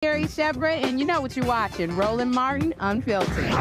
Gary Shepard, and you know what you're watching, Roland Martin Unfiltered.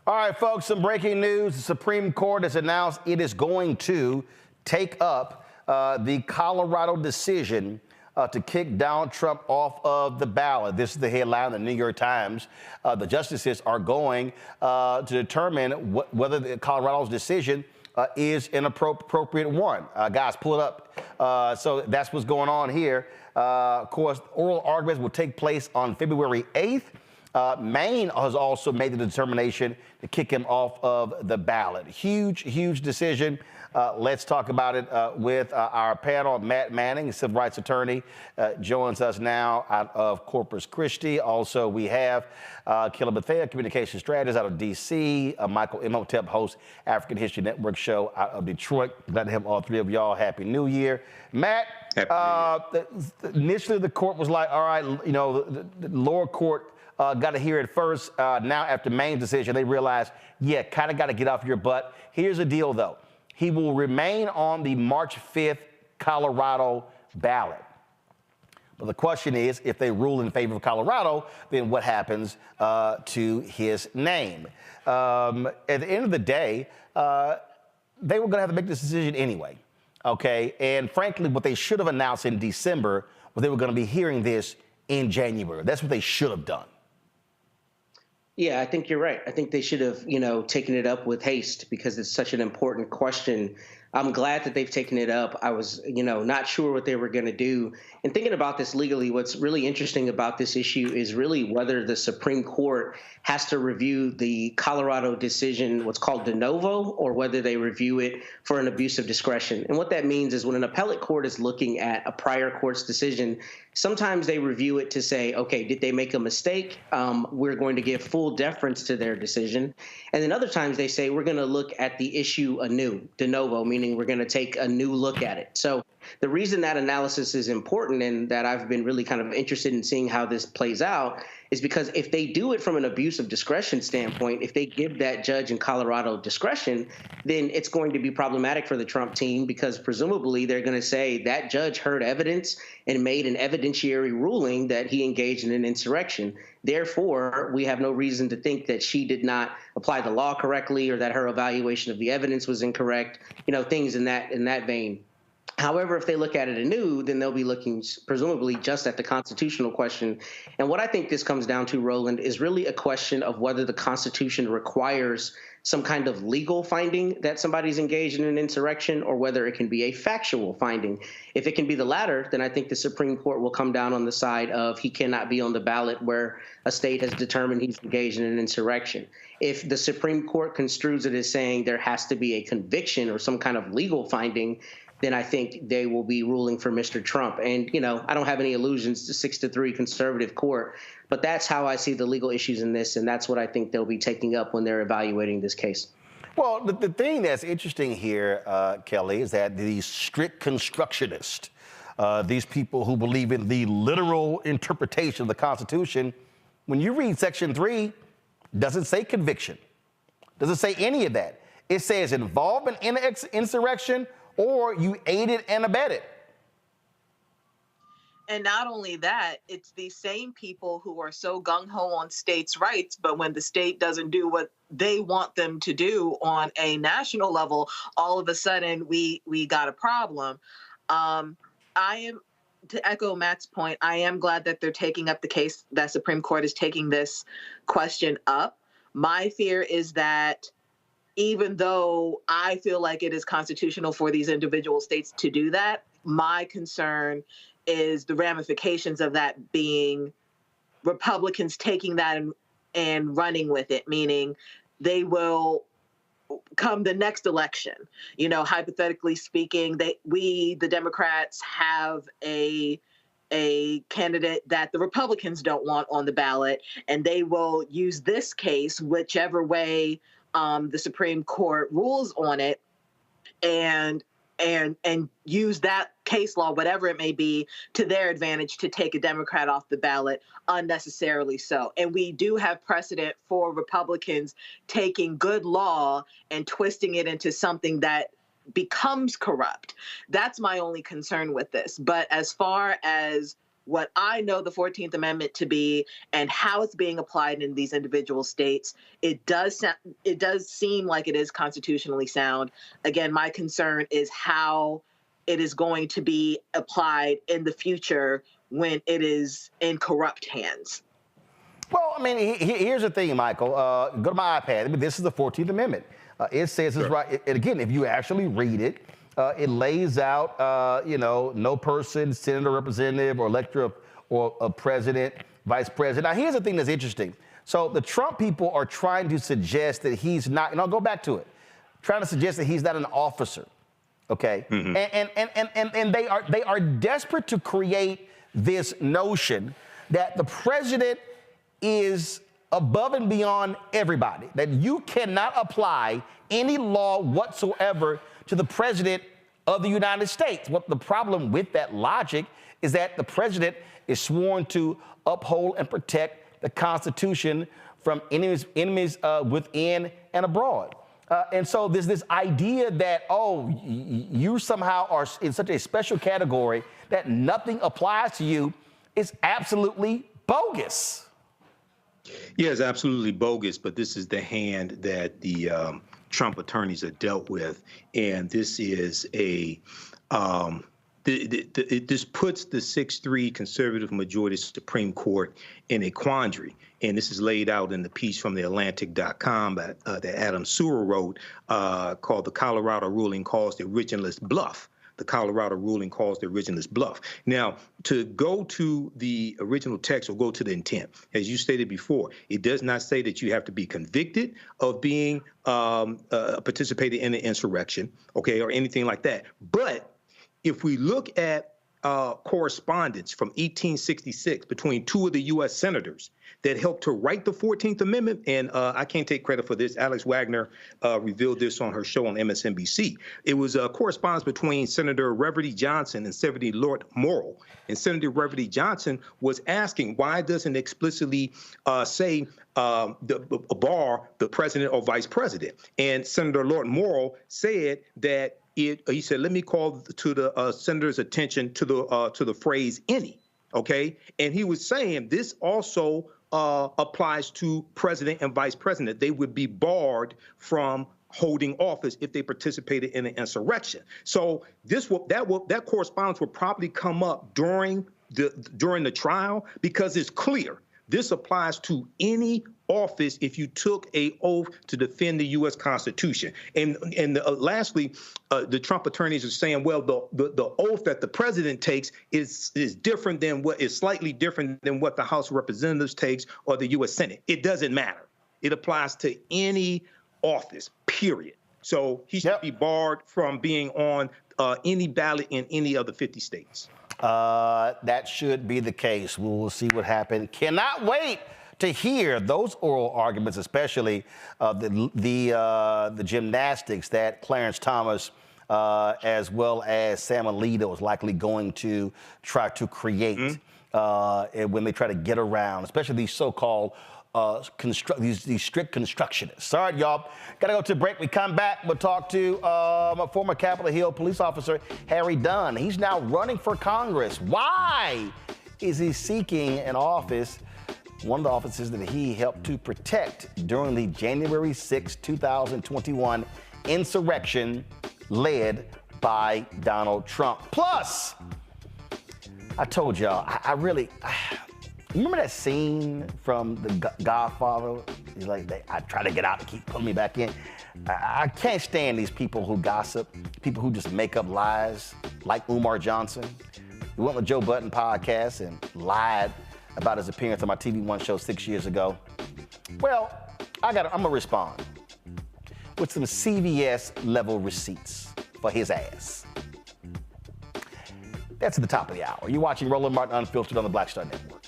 All right, folks, some breaking news. The Supreme Court has announced it is going to take up the Colorado decision to kick Donald Trump off of the ballot. This is the headline in the New York Times. The justices are going to determine whether Colorado's decision is an appropriate one. Guys, pull it up. So that's what's going on here. Of course, oral arguments will take place on February 8th. Maine has also made the determination to kick him off of the ballot. Huge decision. Let's talk about it with our panel. Matt Manning, civil rights attorney, joins us now out of Corpus Christi. Also, we have Killa Bethea, communication strategist out of D.C., Michael Imhotep, host African History Network show out of Detroit. Glad to have all three of y'all. Happy New Year. Matt, initially the court was like, all right, you know, the lower court got to hear it first. Now, after Maine's decision, they realized, yeah, kind of got to get off your butt. Here's the deal, though. He will remain on the March 5th Colorado ballot. But the question is, if they rule in favor of Colorado, then what happens to his name? At the end of the day, they were going to have to make this decision anyway, okay? And frankly, what they should have announced in December was they were going to be hearing this in January. That's what they should have done. Yeah, I think you're right. I think they should have, taken it up with haste because it's such an important question I'm glad that they've taken it up. I was, not sure what they were going to do. And thinking about this legally, what's really interesting about this issue is really whether the Supreme Court has to review the Colorado decision, what's called de novo, or whether they review it for an abuse of discretion. And what that means is when an appellate court is looking at a prior court's decision, sometimes they review it to say, okay, did they make a mistake? We're going to give full deference to their decision. And then other times they say, we're going to look at the issue anew, de novo, meaning we're going to take a new look at it. So the reason that analysis is important and that I've been really kind of interested in seeing how this plays out is because if they do it from an abuse of discretion standpoint, if they give that judge in Colorado discretion, then it's going to be problematic for the Trump team because presumably they're going to say that judge heard evidence and made an evidentiary ruling that he engaged in an insurrection. Therefore, we have no reason to think that she did not apply the law correctly or that her evaluation of the evidence was incorrect, things in that vein. However, if they look at it anew, then they'll be looking presumably just at the constitutional question. And what I think this comes down to, Roland, is really a question of whether the Constitution requires some kind of legal finding that somebody's engaged in an insurrection or whether it can be a factual finding. If it can be the latter, then I think the Supreme Court will come down on the side of he cannot be on the ballot where a state has determined he's engaged in an insurrection. If the Supreme Court construes it as saying there has to be a conviction or some kind of legal finding, then I think they will be ruling for Mr. Trump. And, I don't have any illusions to 6-3 conservative court, but that's how I see the legal issues in this. And that's what I think they'll be taking up when they're evaluating this case. Well, the thing that's interesting here, Kelly, is that these strict constructionists, these people who believe in the literal interpretation of the Constitution, when you read Section 3, doesn't say conviction, doesn't say any of that. It says involvement in an insurrection or you aided and abetted. And not only that, it's these same people who are so gung-ho on states' rights, but when the state doesn't do what they want them to do on a national level, all of a sudden we got a problem. To echo Matt's point, I am glad that they're taking up the case, that Supreme Court is taking this question up. My fear is that even though I feel like it is constitutional for these individual states to do that, my concern is the ramifications of that being Republicans taking that and running with it, meaning they will come the next election. Hypothetically speaking, the Democrats have a candidate that the Republicans don't want on the ballot, and they will use this case, whichever way the Supreme Court rules on it, and use that case law, whatever it may be, to their advantage to take a Democrat off the ballot unnecessarily so. And we do have precedent for Republicans taking good law and twisting it into something that becomes corrupt. That's my only concern with this. But as far as what I know the 14th Amendment to be and how it's being applied in these individual states, it does seem like it is constitutionally sound. Again, my concern is how it is going to be applied in the future when it is in corrupt hands. Well, I mean, here's the thing, Michael. Go to my iPad. I mean, this is the 14th Amendment. It says it's right. And again, if you actually read it, it lays out, no person, senator, representative, or elector, or a president, vice president. Now, here's the thing that's interesting. So the Trump people are trying to suggest that he's not, and I'll go back to it, trying to suggest that he's not an officer, okay? Mm-hmm. And they are desperate to create this notion that the president is above and beyond everybody, that you cannot apply any law whatsoever to the president of the United States. What the problem with that logic is that the president is sworn to uphold and protect the Constitution from enemies within and abroad. And so there's this idea that, you somehow are in such a special category that nothing applies to you is absolutely bogus. Yeah, it's absolutely bogus, but this is the hand that the Trump attorneys are dealt with. And this is a this puts the 6-3 conservative majority Supreme Court in a quandary. And this is laid out in the piece from the Atlantic.com that Adam Sewell wrote called "The Colorado Ruling Calls the Originalist Bluff." The Colorado ruling calls the originalist bluff. Now, to go to the original text or go to the intent, as you stated before, it does not say that you have to be convicted of being participating in an insurrection, okay, or anything like that. But if we look at correspondence from 1866 between two of the U.S. senators that helped to write the 14th Amendment, and I can't take credit for this. Alex Wagner revealed this on her show on MSNBC. It was a correspondence between Senator Reverdy Johnson and Senator Lord Morrill. And Senator Reverdy Johnson was asking, why doesn't it explicitly say bar the president or vice president? And Senator Lord Morrill said that he said, let me call to the senator's attention to the phrase any, okay? And he was saying this also applies to president and vice president. They would be barred from holding office if they participated in an insurrection. So that correspondence will probably come up during the trial, because it's clear this applies to any office if you took an oath to defend the U.S. Constitution. And lastly, the Trump attorneys are saying, well, the oath that the president takes is different than is slightly different than what the House of Representatives takes or the U.S. Senate. It doesn't matter. It applies to any office, period. So he should be barred from being on any ballot in any of the 50 states. That should be the case. We'll see what happens. Cannot wait to hear those oral arguments, especially the gymnastics that Clarence Thomas, as well as Sam Alito, is likely going to try to create when they try to get around, especially these so-called these strict constructionists. All right, y'all, gotta go to a break. We come back, we'll talk to a former Capitol Hill police officer, Harry Dunn. He's now running for Congress. Why is he seeking an office, one of the offices that he helped to protect during the January 6, 2021 insurrection led by Donald Trump? Plus, I told y'all, remember that scene from The Godfather? He's like, I try to get out to keep pulling me back in. I can't stand these people who gossip, people who just make up lies, like Umar Johnson. He went on the Joe Budden podcast and lied about his appearance on my TV One show 6 years ago. Well, I'm gonna respond with some CVS level receipts for his ass. That's at the top of the hour. You're watching Roland Martin Unfiltered on the Black Star Network.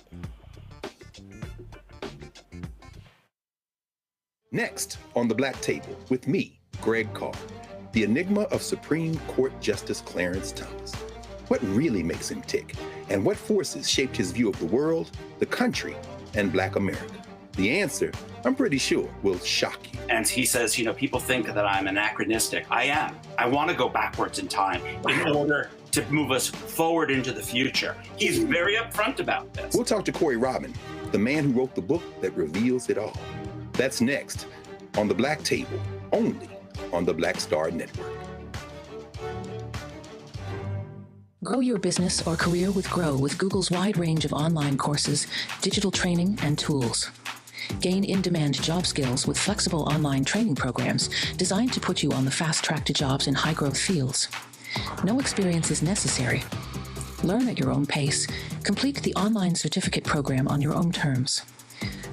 Next on the Black Table with me, Greg Carr, the enigma of Supreme Court Justice Clarence Thomas. What really makes him tick, and what forces shaped his view of the world, the country, and Black America? The answer, I'm pretty sure, will shock you. And he says, people think that I'm anachronistic. I am. I want to go backwards in time in order to move us forward into the future. He's very upfront about this. We'll talk to Corey Robin, the man who wrote the book that reveals it all. That's next on the Black Table, only on the Black Star Network. Grow your business or career with Grow with Google's wide range of online courses, digital training, and tools. Gain in-demand job skills with flexible online training programs designed to put you on the fast track to jobs in high-growth fields. No experience is necessary. Learn at your own pace. Complete the online certificate program on your own terms.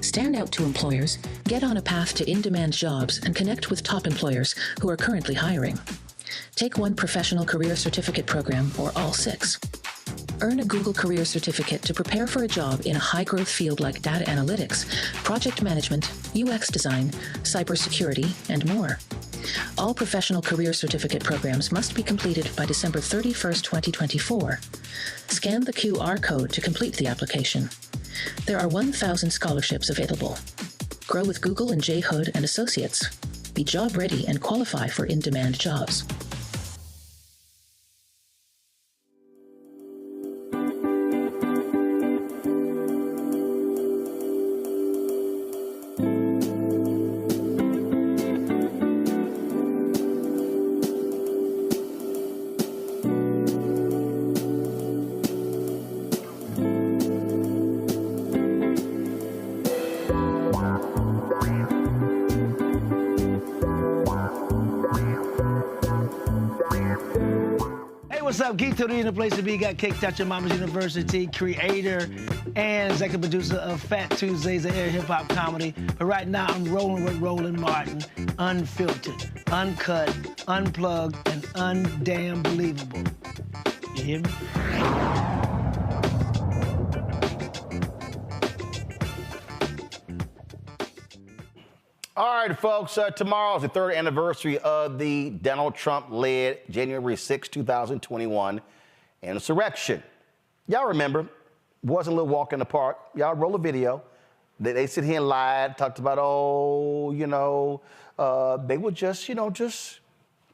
Stand out to employers, get on a path to in-demand jobs, and connect with top employers who are currently hiring. Take one professional career certificate program or all 6. Earn a Google Career Certificate to prepare for a job in a high-growth field like data analytics, project management, UX design, cybersecurity, and more. All professional career certificate programs must be completed by December 31st, 2024. Scan the QR code to complete the application. There are 1,000 scholarships available. Grow with Google and J. Hood and Associates. Be job ready and qualify for in-demand jobs. what's up? Keith Tony in the place to be. Got Kicked Out Your Mama's University, creator and executive producer of Fat Tuesdays, the air hip-hop comedy. But right now, I'm rolling with Roland Martin, unfiltered, uncut, unplugged, and undamn believable. You hear me? All right, folks, tomorrow is the third anniversary of the Donald Trump-led January 6, 2021 insurrection. Y'all remember, wasn't a little walk in the park. Y'all roll a video. They sit here and lied, talked about, they were just, just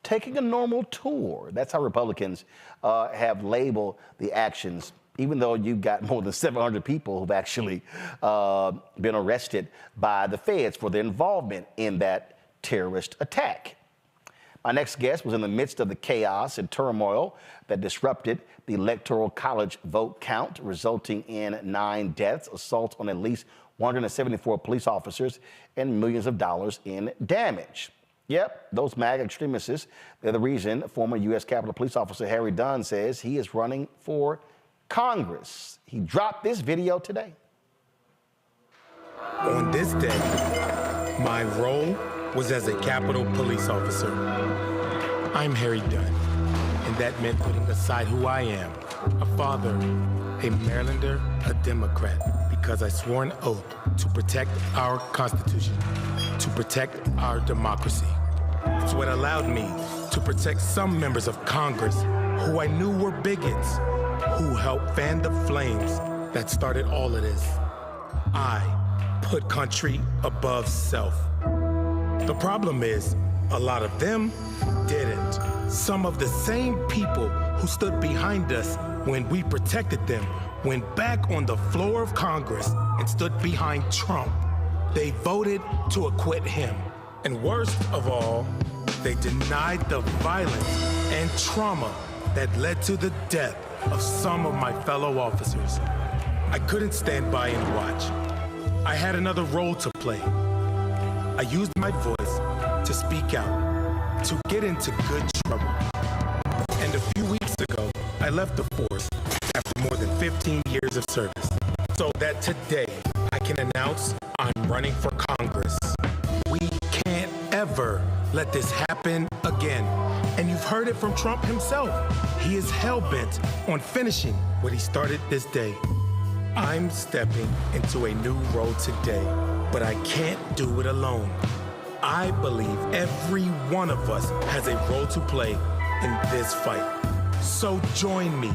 taking a normal tour. That's how Republicans have labeled the actions, even though you've got more than 700 people who've actually been arrested by the feds for their involvement in that terrorist attack. My next guest was in the midst of the chaos and turmoil that disrupted the Electoral College vote count, resulting in 9 deaths, assaults on at least 174 police officers, and millions of dollars in damage. Yep, those MAGA extremists, they're the reason former U.S. Capitol Police Officer Harry Dunn says he is running for Congress. He dropped this video today. On this day, my role was as a Capitol Police officer. I'm Harry Dunn, and that meant putting aside who I am, a father, a Marylander, a Democrat, because I swore an oath to protect our Constitution, to protect our democracy. It's what allowed me to protect some members of Congress who I knew were bigots, who helped fan the flames that started all of this. I put country above self. The problem is, a lot of them didn't. Some of the same people who stood behind us when we protected them went back on the floor of Congress and stood behind Trump. They voted to acquit him. And worst of all, they denied the violence and trauma that led to the death of some of my fellow officers. I couldn't stand by and watch. I had another role to play. I used my voice to speak out, to get into good trouble. And a few weeks ago, I left the force after more than 15 years of service, so that today I can announce I'm running for Congress. We can't ever let this happen again. And you've heard it from Trump himself. He is hell-bent on finishing what he started this day. I'm stepping into a new role today, but I can't do it alone. I believe every one of us has a role to play in this fight. So join me.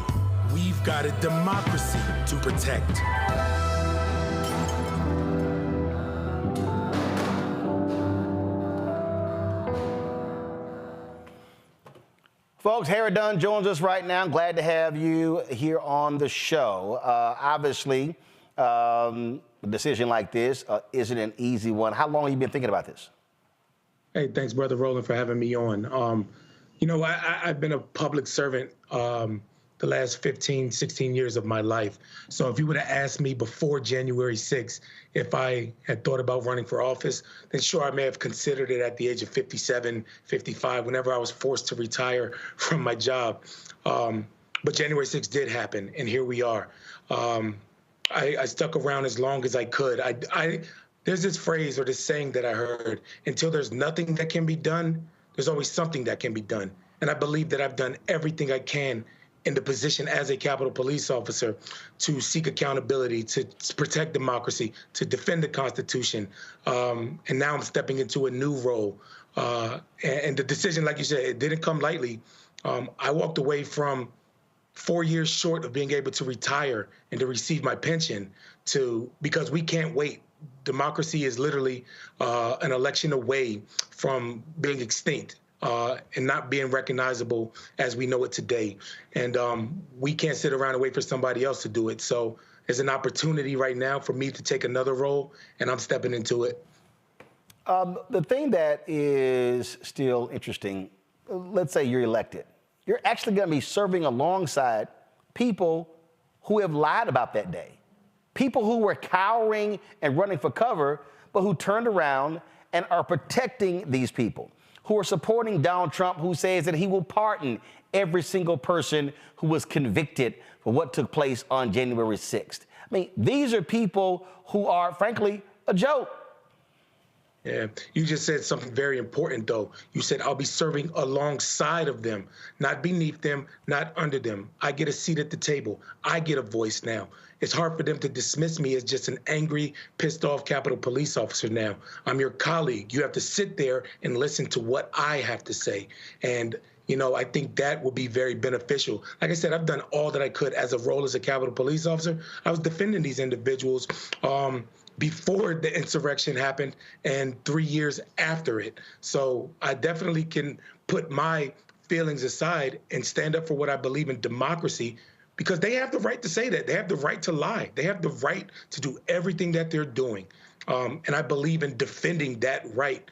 We've got a democracy to protect. Folks, Harry Dunn joins us right now. Glad to have you here on the show. Obviously, a decision like this isn't an easy one. How long have you been thinking about this? Hey, thanks, Brother Roland, for having me on. I've been a public servant the last 15, 16 years of my life. So if you would have asked me before January 6th if I had thought about running for office, then sure, I may have considered it at the age of 57, 55, whenever I was forced to retire from my job. But January 6th did happen, and here we are. I stuck around as long as I could. There's this phrase or this saying that I heard, until there's nothing that can be done, there's always something that can be done. And I believe that I've done everything I can in the position as a Capitol Police officer to seek accountability, to protect democracy, to defend the Constitution. And now I'm stepping into a new role. And the decision, like you said, it didn't come lightly. I walked away from 4 years short of being able to retire and to receive my pension because we can't wait. Democracy is literally an election away from being extinct. And not being recognizable as we know it today. And we can't sit around and wait for somebody else to do it. So there's an opportunity right now for me to take another role, and I'm stepping into it. The thing that is still interesting, let's say you're elected. You're actually going to be serving alongside people who have lied about that day. People who were cowering and running for cover, but who turned around and are protecting these people. who are supporting Donald Trump, who says that he will pardon every single person who was convicted for what took place on January 6th. I mean, these are people who are, frankly, a joke. Yeah, you just said something very important, though. You said, I'll be serving alongside of them, not beneath them, not under them. I get a seat at the table. I get a voice now. It's hard for them to dismiss me as just an angry, pissed off Capitol Police officer now. I'm your colleague. You have to sit there and listen to what I have to say. And you know, I think that will be very beneficial. Like I said, I've done all that I could as a role as a Capitol Police officer. I was defending these individuals before the insurrection happened and 3 years after it. So I definitely can put my feelings aside and stand up for what I believe in democracy, because they have the right to say that. They have the right to lie. They have the right to do everything that they're doing. And I believe in defending that right.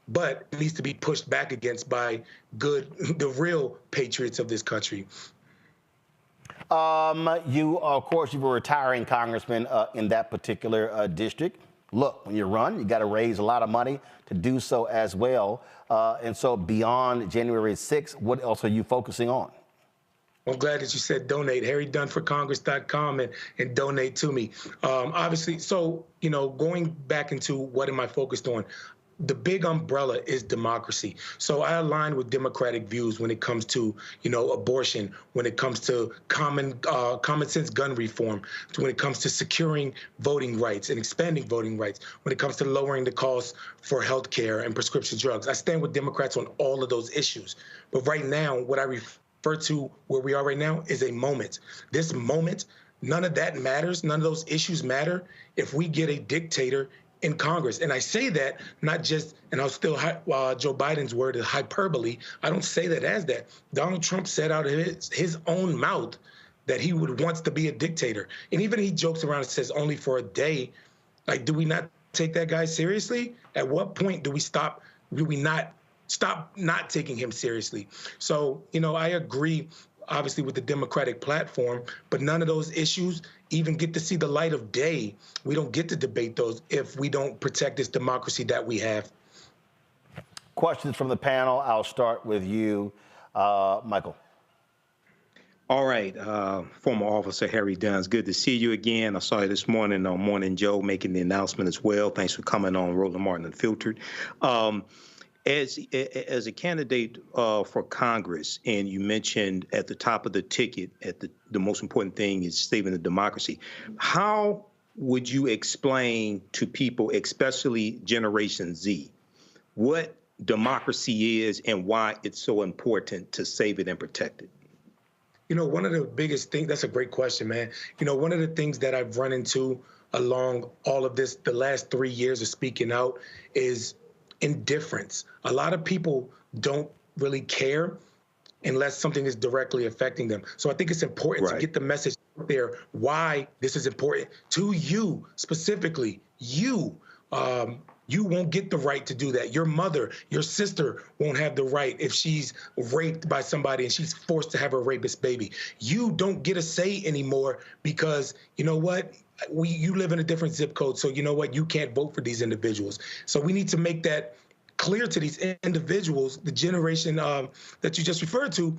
But it needs to be pushed back against by the real patriots of this country. You, of course, you were a retiring congressman in that particular district. Look, when you run, you got to raise a lot of money to do so as well. And so beyond January 6th, what else are you focusing on? I'm glad that you said donate. HarryDunnForCongress.com and donate to me. Obviously, so, you know, going back into what am I focused on? The big umbrella is democracy. So I align with Democratic views when it comes to, you know, abortion, when it comes to common sense gun reform, when it comes to securing voting rights and expanding voting rights, when it comes to lowering the costs for health care and prescription drugs. I stand with Democrats on all of those issues. But right now, what I refer to where we are right now is a moment. This moment, none of that matters. None of those issues matter if we get a dictator in Congress. And I say that not just, and I'll still, Joe Biden's word is hyperbole. I don't say that as that. Donald Trump said out of his own mouth that he wants to be a dictator. And even he jokes around and says only for a day. Like, do we not take that guy seriously? At what point do we stop not taking him seriously? So, you know, I agree obviously with the Democratic platform, but none of those issues even get to see the light of day. We don't get to debate those if we don't protect this democracy that we have. Questions from the panel. I'll start with you, Michael. All right, former officer Harry Dunn, it's good to see you again. I saw you this morning on Morning Joe making the announcement as well. Thanks for coming on Roland Martin Unfiltered. As a candidate for Congress, and you mentioned at the top of the ticket, the most important thing is saving the democracy. How would you explain to people, especially Generation Z, what democracy is and why it's so important to save it and protect it? You know, one of the biggest things, that's a great question, man. You know, one of the things that I've run into along all of this, the last 3 years of speaking out, is indifference. A lot of people don't really care unless something is directly affecting them. So I think it's important to get the message out there why this is important to you specifically. You won't get the right to do that. Your mother, your sister won't have the right if she's raped by somebody and she's forced to have a rapist baby. You don't get a say anymore because, you know what? You live in a different zip code, so you know what? You can't vote for these individuals. So we need to make that clear to these individuals, the generation that you just referred to.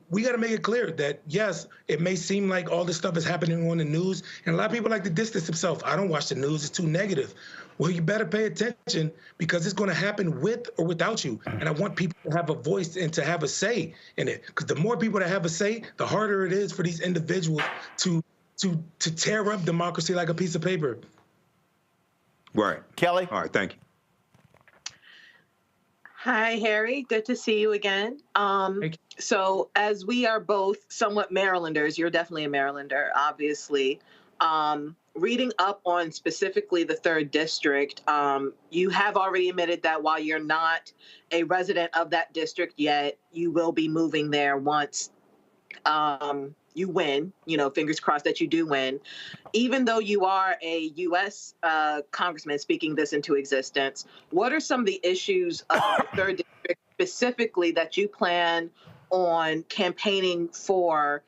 We got to make it clear that, yes, it may seem like all this stuff is happening on the news, and a lot of people like to distance themselves. I don't watch the news. It's too negative. Well, you better pay attention because it's going to happen with or without you. And I want people to have a voice and to have a say in it, because the more people that have a say, the harder it is for these individuals to tear up democracy like a piece of paper. Right. Kelly? All right, thank you. Hi, Harry. Good to see you again. So as we are both somewhat Marylanders, you're definitely a Marylander, obviously. Reading up on specifically the 3rd District, you have already admitted that while you're not a resident of that district yet, you will be moving there once you win, you know, fingers crossed that you do win. Even though you are a U.S. Congressman speaking this into existence, what are some of the issues of the 3rd District specifically that you plan on campaigning for,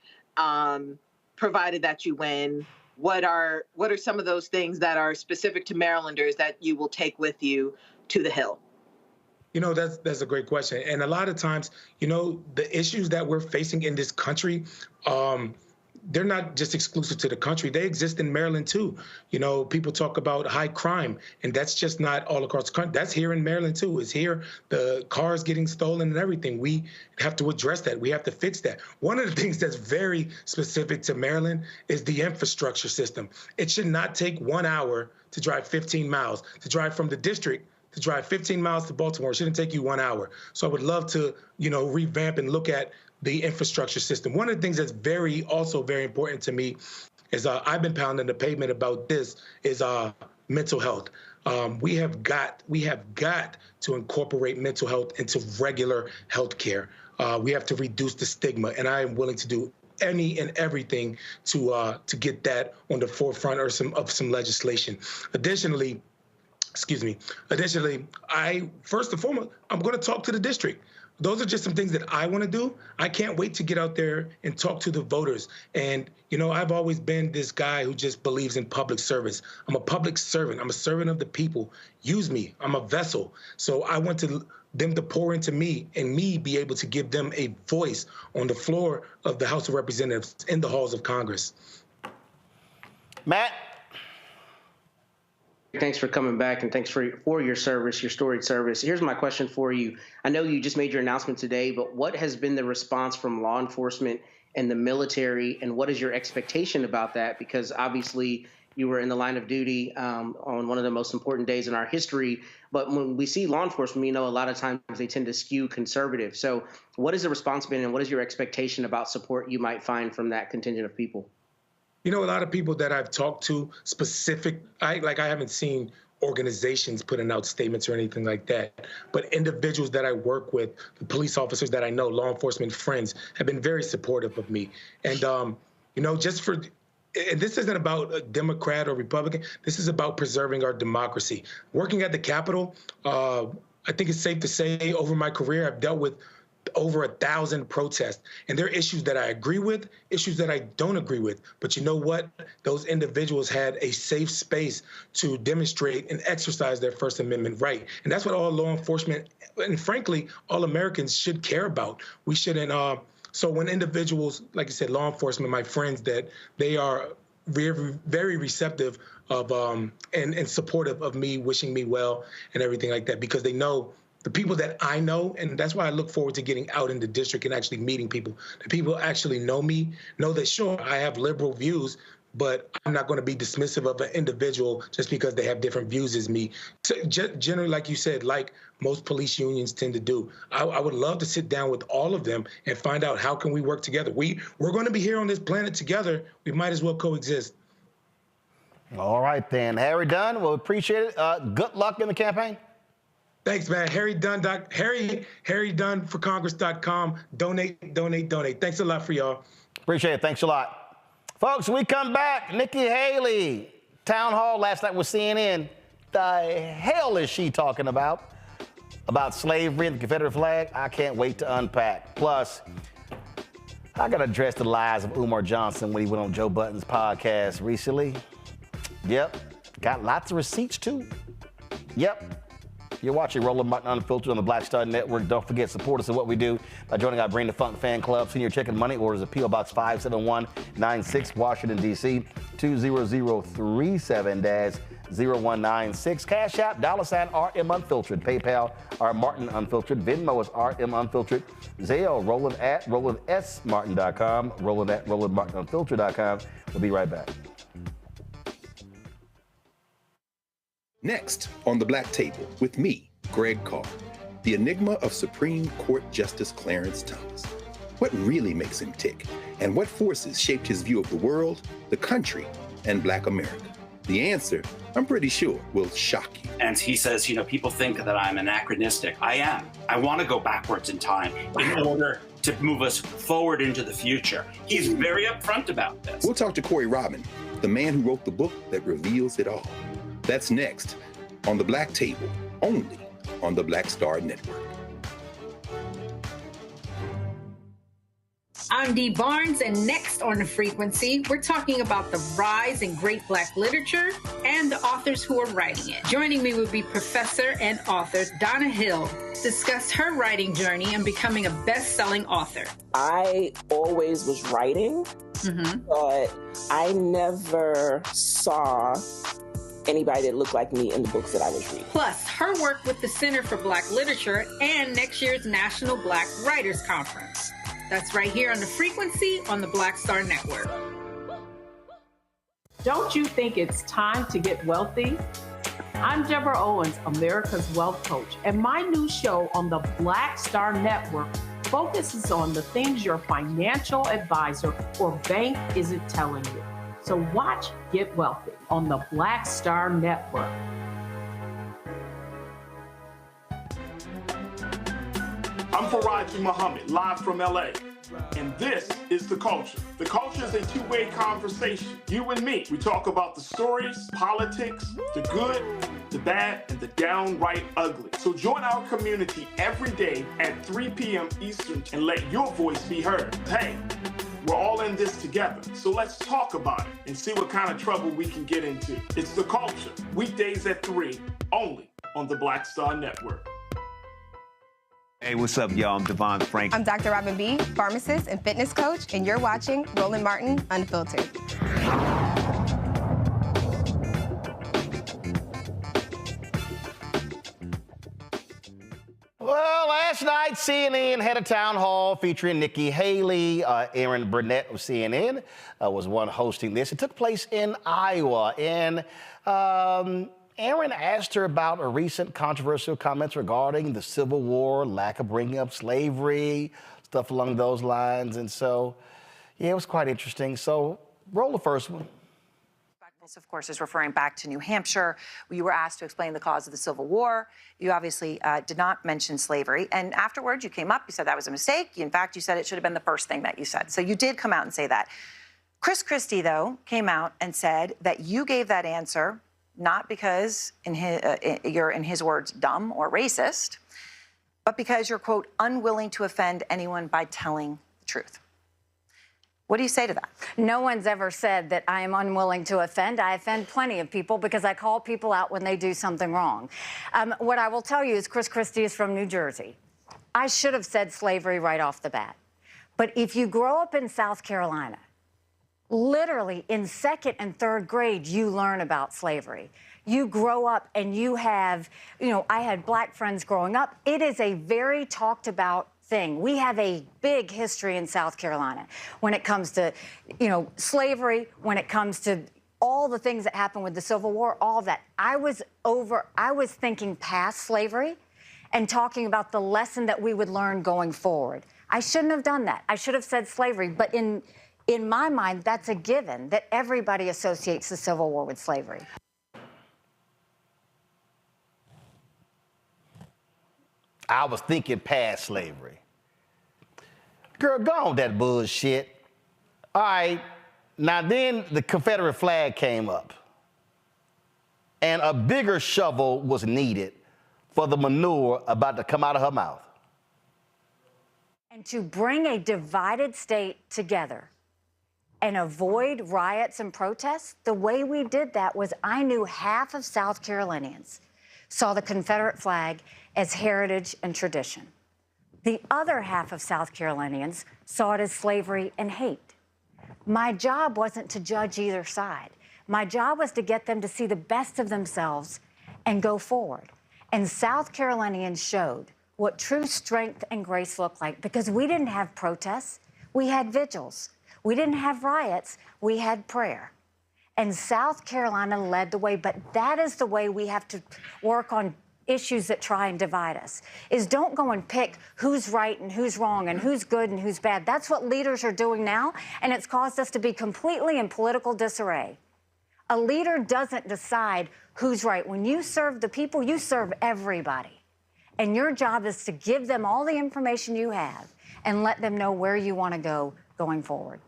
provided that you win? What are some of those things that are specific to Marylanders that you will take with you to the Hill? That's a great question. And a lot of times, the issues that we're facing in this country, they're not just exclusive to the country. They exist in Maryland too. People talk about high crime, and that's just not all across the country. That's here in Maryland too. It's here, the cars getting stolen and everything. We have to address that. We have to fix that. One of the things that's very specific to Maryland is the infrastructure system. It should not take 1 hour to drive 15 miles, to drive from the district to drive 15 miles to Baltimore. It shouldn't take you 1 hour. So I would love to, revamp and look at the infrastructure system. One of the things that's also very important to me is I've been pounding the pavement about this is mental health. We have got to incorporate mental health into regular health care. We have to reduce the stigma, and I am willing to do any and everything to get that on the forefront of some legislation. Additionally, first and foremost, I'm going to talk to the district. Those are just some things that I want to do. I can't wait to get out there and talk to the voters. And, I've always been this guy who just believes in public service. I'm a public servant. I'm a servant of the people. Use me. I'm a vessel. So I want them to pour into me and me be able to give them a voice on the floor of the House of Representatives in the halls of Congress. Matt? Thanks for coming back, and thanks for your service, your storied service. Here's my question for you. I know you just made your announcement today, but what has been the response from law enforcement and the military, and what is your expectation about that? Because obviously you were in the line of duty on one of the most important days in our history. But when we see law enforcement, a lot of times they tend to skew conservative. So what is the response been, and what is your expectation about support you might find from that contingent of people? A lot of people that I've talked to I haven't seen organizations putting out statements or anything like that, but individuals that I work with, the police officers that I know, law enforcement friends, have been very supportive of me. And, and this isn't about a Democrat or Republican. This is about preserving our democracy. Working at the Capitol, I think it's safe to say over my career, I've dealt with over 1,000 protests. And there are issues that I agree with, issues that I don't agree with. But you know what? Those individuals had a safe space to demonstrate and exercise their First Amendment right. And that's what all law enforcement, and frankly, all Americans should care about. We shouldn't. So when individuals, like you said, law enforcement, my friends, that they are very, very receptive of and supportive of me, wishing me well and everything like that, because they know the people that I know, and that's why I look forward to getting out in the district and actually meeting people. The people actually know me, know that, sure, I have liberal views, but I'm not going to be dismissive of an individual just because they have different views as me. So generally, like you said, like most police unions tend to do, I would love to sit down with all of them and find out how can we work together. We're going to be here on this planet together. We might as well coexist. All right, then. Harry Dunn, well, appreciate it. Good luck in the campaign. Thanks, man. Harry Dunn for Congress.com. Donate. Thanks a lot for y'all. Appreciate it. Thanks a lot. Folks, when we come back, Nikky Haley, town hall last night with CNN. The hell is she talking about? About slavery and the Confederate flag? I can't wait to unpack. Plus, I got to address the lies of Umar Johnson when he went on Joe Budden's podcast recently. Yep. Got lots of receipts, too. Yep. You're watching Roland Martin Unfiltered on the Black Star Network. Don't forget, support us in what we do by joining our Bring the Funk fan club. Send your check and money orders at P.O. Box 57196, Washington, D.C., 20037-0196. Cash App, $RM Unfiltered. PayPal, R Martin Unfiltered. Venmo is RM Unfiltered. Zelle, Roland at RolandSMartin.com. Roland at RolandMartinUnfiltered.com. We'll be right back. Next on the Black Table with me, Greg Carr, the enigma of Supreme Court Justice Clarence Thomas. What really makes him tick, and what forces shaped his view of the world, the country, and Black America? The answer, I'm pretty sure, will shock you. And he says, people think that I'm anachronistic. I am. I want to go backwards in time in order to move us forward into the future. He's very upfront about this. We'll talk to Corey Robin, the man who wrote the book that reveals it all. That's next on the Black Table, only on the Black Star Network. I'm Dee Barnes, and next on The Frequency, we're talking about the rise in great Black literature and the authors who are writing it. Joining me will be professor and author Donna Hill, discuss her writing journey and becoming a best-selling author. I always was writing, but I never saw anybody that looked like me in the books that I was reading. Plus, her work with the Center for Black Literature and next year's National Black Writers Conference. That's right here on The Frequency on the Black Star Network. Don't you think it's time to get wealthy? I'm Deborah Owens, America's Wealth Coach, and my new show on the Black Star Network focuses on the things your financial advisor or bank isn't telling you. So watch Get Wealthy on the Black Star Network. I'm Faraji Muhammad, live from LA. And this is The Culture. The Culture is a two-way conversation. You and me. We talk about the stories, politics, the good, the bad, and the downright ugly. So join our community every day at 3 p.m. Eastern and let your voice be heard. Hey, we're all in this together. So let's talk about it and see what kind of trouble we can get into. It's The Culture, weekdays at 3, only on the Black Star Network. Hey, what's up, y'all? I'm Devon Frank. I'm Dr. Robin B., pharmacist and fitness coach, and you're watching Roland Martin Unfiltered. Well, last night, CNN had a town hall featuring Nikky Haley. Aaron Burnett of CNN was one hosting this. It took place in Iowa, and Aaron asked her about a recent controversial comments regarding the Civil War, lack of bringing up slavery, stuff along those lines. And so, yeah, it was quite interesting. So roll the first one. Of course, is referring back to New Hampshire. You were asked to explain the cause of the Civil War. You obviously did not mention slavery. And afterwards, you came up, you said that was a mistake. In fact, you said it should have been the first thing that you said. So you did come out and say that. Chris Christie, though, came out and said that you gave that answer not because you're, in his words, dumb or racist, but because you're, quote, unwilling to offend anyone by telling the truth. What do you say to that? No one's ever said that I am unwilling to offend. I offend plenty of people because I call people out when they do something wrong. What I will tell you is Chris Christie is from New Jersey. I should have said slavery right off the bat. But if you grow up in South Carolina, literally in second and third grade, you learn about slavery. You grow up and you have, I had Black friends growing up. It is a very talked about thing. We have a big history in South Carolina when it comes to, slavery, when it comes to all the things that happened with the Civil War, all of that. I was thinking past slavery and talking about the lesson that we would learn going forward. I shouldn't have done that. I should have said slavery, but in my mind, that's a given that everybody associates the Civil War with slavery. I was thinking past slavery. Girl, go on that bullshit. All right, now then the Confederate flag came up, and a bigger shovel was needed for the manure about to come out of her mouth. And to bring a divided state together and avoid riots and protests, the way we did that was I knew half of South Carolinians saw the Confederate flag as heritage and tradition. The other half of South Carolinians saw it as slavery and hate. My job wasn't to judge either side. My job was to get them to see the best of themselves and go forward. And South Carolinians showed what true strength and grace look like because we didn't have protests, we had vigils. We didn't have riots, we had prayer. And South Carolina led the way, but that is the way we have to work on issues that try and divide us, is don't go and pick who's right and who's wrong and who's good and who's bad. That's what leaders are doing now, and it's caused us to be completely in political disarray. A leader doesn't decide who's right. When you serve the people, you serve everybody. And your job is to give them all the information you have and let them know where you want to go going forward.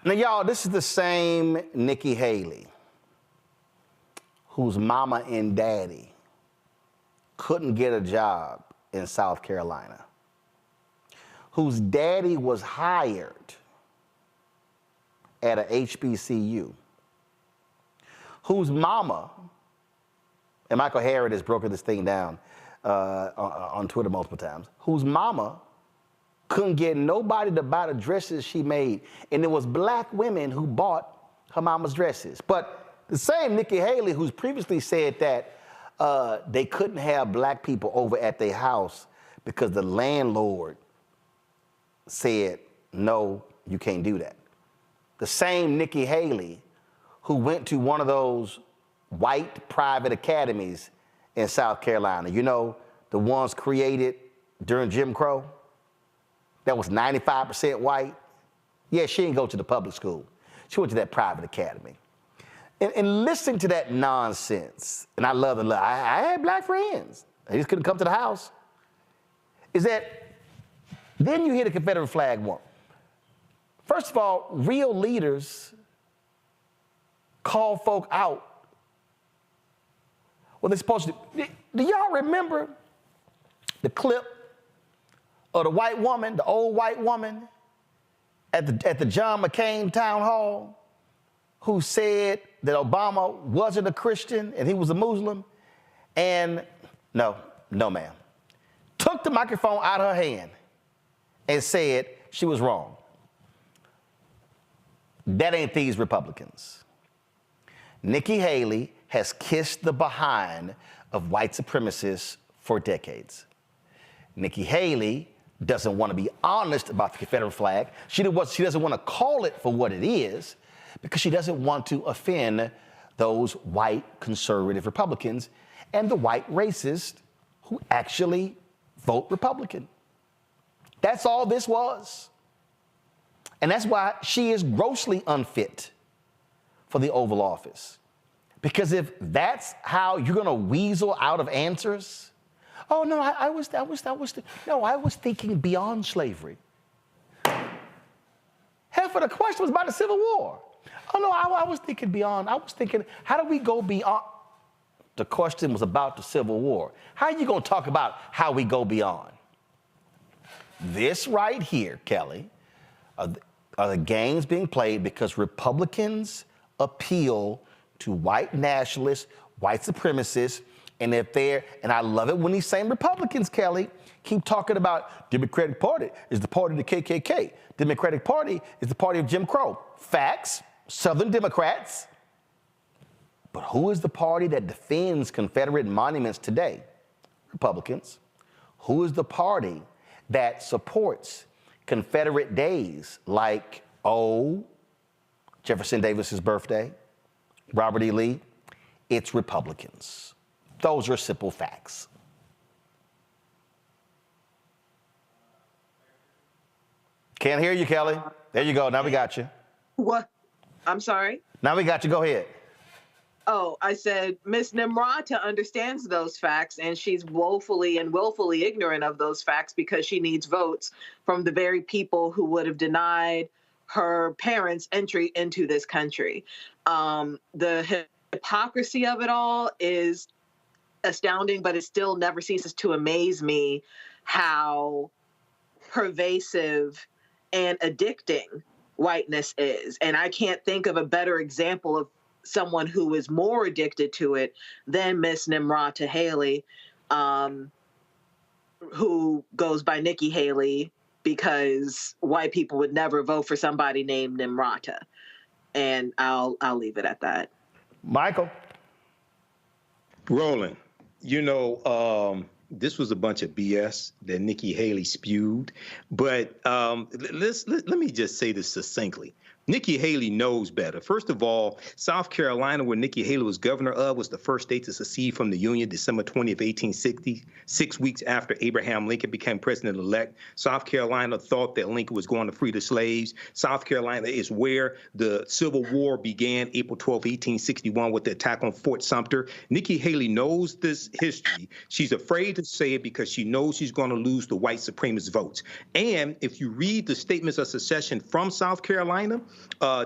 Now, y'all, this is the same Nikky Haley whose mama and daddy couldn't get a job in South Carolina, whose daddy was hired at a HBCU, whose mama, and Michael Harrod has broken this thing down on Twitter multiple times, whose mama couldn't get nobody to buy the dresses she made, and it was black women who bought her mama's dresses. But the same Nikky Haley, who's previously said that they couldn't have black people over at their house because the landlord said, no, you can't do that. The same Nikky Haley who went to one of those white private academies in South Carolina, you know, the ones created during Jim Crow, that was 95% white. Yeah, she didn't go to the public school. She went to that private academy. And listening to that nonsense, and I love it. I had black friends. They just couldn't come to the house. Is that then you hear the Confederate flag one. First of all, real leaders call folk out. Well, they're supposed to. Do y'all remember the clip of the white woman, the old white woman at the John McCain town hall who said that Obama wasn't a Christian and he was a Muslim? And no, ma'am. Took the microphone out of her hand and said she was wrong. That ain't these Republicans. Nikky Haley has kissed the behind of white supremacists for decades. Nikky Haley doesn't want to be honest about the Confederate flag. She doesn't want to call it for what it is because she doesn't want to offend those white conservative Republicans and the white racists who actually vote Republican. That's all this was. And that's why she is grossly unfit for the Oval Office. Because if that's how you're going to weasel out of answers, oh no, I was thinking beyond slavery. Half of the question was about the Civil War. Oh no, I was thinking beyond. I was thinking, how do we go beyond? The question was about the Civil War. How are you going to talk about how we go beyond? This right here, Kelly, are the games being played because Republicans appeal to white nationalists, white supremacists, and if they're, and I love it when these same Republicans, Kelly, keep talking about Democratic Party is the party of the KKK. Democratic Party is the party of Jim Crow. Facts, Southern Democrats. But who is the party that defends Confederate monuments today? Republicans. Who is the party that supports Confederate days like, Jefferson Davis's birthday, Robert E. Lee? It's Republicans. Those are simple facts. Can't hear you, Kelly. There you go. Now we got you. What? I'm sorry? Now we got you. Go ahead. Oh, I said Miss Nimrata understands those facts, and she's woefully and willfully ignorant of those facts because she needs votes from the very people who would have denied her parents entry into this country. The hypocrisy of it all is astounding, but it still never ceases to amaze me how pervasive and addicting whiteness is. And I can't think of a better example of someone who is more addicted to it than Miss Nimrata Haley, who goes by Nikky Haley because white people would never vote for somebody named Nimrata. And I'll leave it at that. Michael. Roland, you know, this was a bunch of BS that Nikky Haley spewed. But let me just say this succinctly. Nikky Haley knows better. First of all, South Carolina, where Nikky Haley was governor of, was the first state to secede from the Union December 20th, 1860, 6 weeks after Abraham Lincoln became president-elect. South Carolina thought that Lincoln was going to free the slaves. South Carolina is where the Civil War began, April 12, 1861, with the attack on Fort Sumter. Nikky Haley knows this history. She's afraid to say it because she knows she's going to lose the white supremacist votes. And if you read the statements of secession from South Carolina,